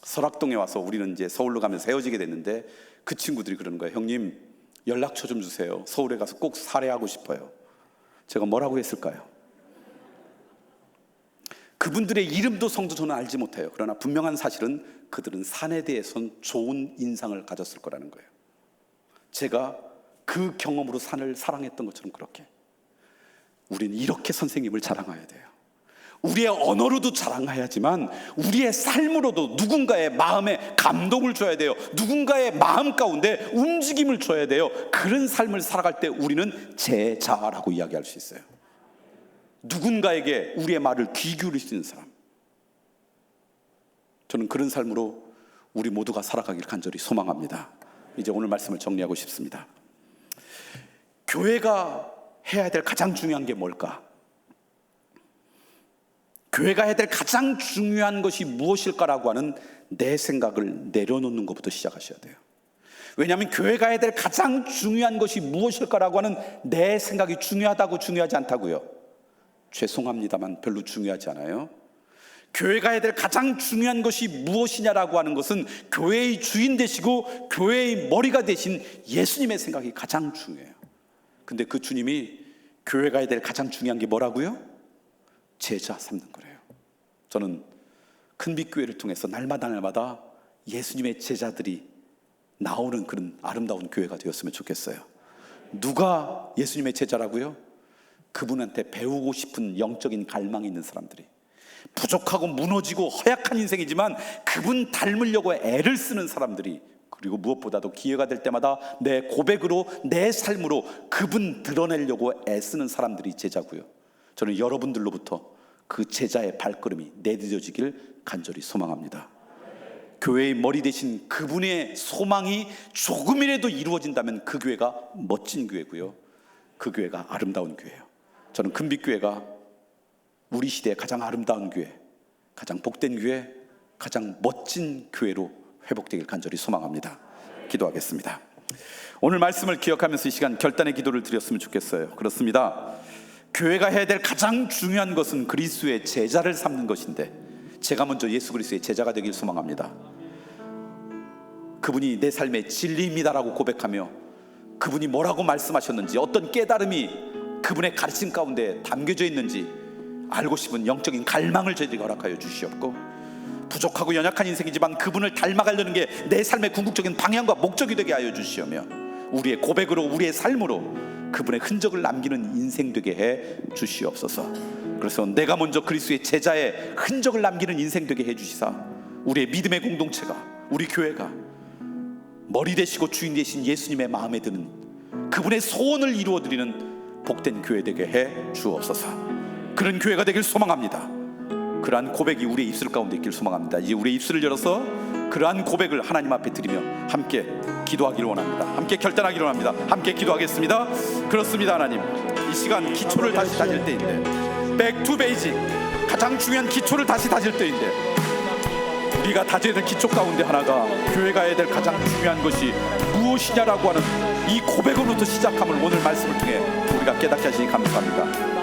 설악동에 와서 우리는 이제 서울로 가면서 헤어지게 됐는데, 그 친구들이 그러는 거예요. 형님 연락처 좀 주세요. 서울에 가서 꼭 살해하고 싶어요. 제가 뭐라고 했을까요? 그분들의 이름도 성도 저는 알지 못해요. 그러나 분명한 사실은 그들은 산에 대해서는 좋은 인상을 가졌을 거라는 거예요. 제가 그 경험으로 산을 사랑했던 것처럼 그렇게 우리는 이렇게 선생님을 자랑해야 돼요. 우리의 언어로도 자랑해야지만 우리의 삶으로도 누군가의 마음에 감동을 줘야 돼요. 누군가의 마음 가운데 움직임을 줘야 돼요. 그런 삶을 살아갈 때 우리는 제자라고 이야기할 수 있어요. 누군가에게 우리의 말을 귀 기울일 수 있는 사람. 저는 그런 삶으로 우리 모두가 살아가길 간절히 소망합니다. 이제 오늘 말씀을 정리하고 싶습니다. 교회가 해야 될 가장 중요한 게 뭘까? 교회가 해야 될 가장 중요한 것이 무엇일까라고 하는 내 생각을 내려놓는 것부터 시작하셔야 돼요. 왜냐하면 교회가 해야 될 가장 중요한 것이 무엇일까라고 하는 내 생각이 중요하다고 중요하지 않다고요? 죄송합니다만 별로 중요하지 않아요. 교회가 해야 될 가장 중요한 것이 무엇이냐라고 하는 것은 교회의 주인 되시고 교회의 머리가 되신 예수님의 생각이 가장 중요해요. 근데 그 주님이 교회가 해야 될 가장 중요한 게 뭐라고요? 제자 삼는 거래요. 저는 큰빛교회를 통해서 날마다 예수님의 제자들이 나오는 그런 아름다운 교회가 되었으면 좋겠어요. 누가 예수님의 제자라고요? 그분한테 배우고 싶은 영적인 갈망이 있는 사람들이, 부족하고 무너지고 허약한 인생이지만 그분 닮으려고 애를 쓰는 사람들이, 그리고 무엇보다도 기회가 될 때마다 내 고백으로, 내 삶으로 그분 드러내려고 애쓰는 사람들이 제자고요. 저는 여러분들로부터 그 제자의 발걸음이 내딛어지길 간절히 소망합니다. 교회의 머리 대신 그분의 소망이 조금이라도 이루어진다면 그 교회가 멋진 교회고요, 그 교회가 아름다운 교회예요. 저는 큰빛교회가 우리 시대의 가장 아름다운 교회, 가장 복된 교회, 가장 멋진 교회로 회복되길 간절히 소망합니다. 기도하겠습니다. 오늘 말씀을 기억하면서 이 시간 결단의 기도를 드렸으면 좋겠어요. 그렇습니다. 교회가 해야 될 가장 중요한 것은 그리스도의 제자를 삼는 것인데, 제가 먼저 예수 그리스도의 제자가 되길 소망합니다. 그분이 내 삶의 진리입니다라고 고백하며 그분이 뭐라고 말씀하셨는지, 어떤 깨달음이 그분의 가르침 가운데 담겨져 있는지 알고 싶은 영적인 갈망을 저희들에게 허락하여 주시옵고, 부족하고 연약한 인생이지만 그분을 닮아가려는 게 내 삶의 궁극적인 방향과 목적이 되게 하여 주시오며, 우리의 고백으로, 우리의 삶으로 그분의 흔적을 남기는 인생 되게 해 주시옵소서. 그래서 내가 먼저 그리스도의 제자의 흔적을 남기는 인생 되게 해 주시사, 우리의 믿음의 공동체가, 우리 교회가 머리 되시고 주인 되신 예수님의 마음에 드는 그분의 소원을 이루어드리는 복된 교회 되게 해 주옵소서. 그런 교회가 되길 소망합니다. 그러한 고백이 우리의 입술 가운데 있길 소망합니다. 이제 우리의 입술을 열어서 그러한 고백을 하나님 앞에 드리며 함께 기도하기를 원합니다. 함께 결단하기를 원합니다. 함께 기도하겠습니다. 그렇습니다. 하나님, 이 시간 기초를 다시 다질 때인데, back to basic, 가장 중요한 기초를 다시 다질 때인데, 우리가 다져야 될 기초 가운데 하나가 교회가 해야 될 가장 중요한 것이 무엇이냐라고 하는 이 고백으로부터 시작함을 오늘 말씀을 통해 우리가 깨닫게 하시니 감사합니다.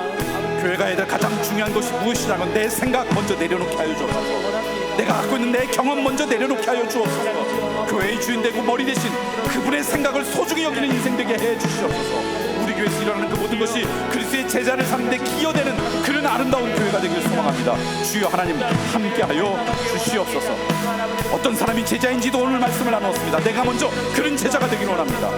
교회가 해야 될 가장 중요한 것이 무엇이냐면 내 생각 먼저 내려놓게 하여 주옵소서. 내가 갖고 있는 내 경험 먼저 내려놓게 하여 주옵소서. 교회의 주인 되고 머리 대신 그분의 생각을 소중히 여기는 인생 되게 해 주시옵소서. 우리 교회에서 일어나는 그 모든 것이 그리스도의 제자를 삼는 데 기여되는 그런 아름다운 교회가 되길 소망합니다. 주여 하나님, 함께하여 주시옵소서. 어떤 사람이 제자인지도 오늘 말씀을 나누었습니다. 내가 먼저 그런 제자가 되길 원합니다.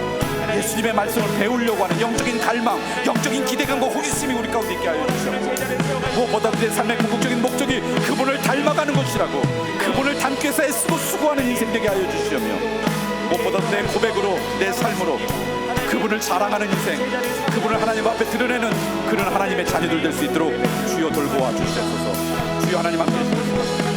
예수님의 말씀을 배우려고 하는 영적인 갈망, 영적인 기대감과 호기심이 우리 가운데 있게 하여 주시옵소서. 무엇보다도 내 삶의 궁극적인 목적이 그분을 닮아가는 것이라고, 그분을 닮기 위해서 애쓰고 수고하는 인생 되게 하여 주시오며, 무엇보다도 내 고백으로, 내 삶으로 그분을 자랑하는 인생, 그분을 하나님 앞에 드러내는 그런 하나님의 자녀들 될 수 있도록 주여 돌보아 주시옵소서. 주여 하나님 함께 해주시옵소서.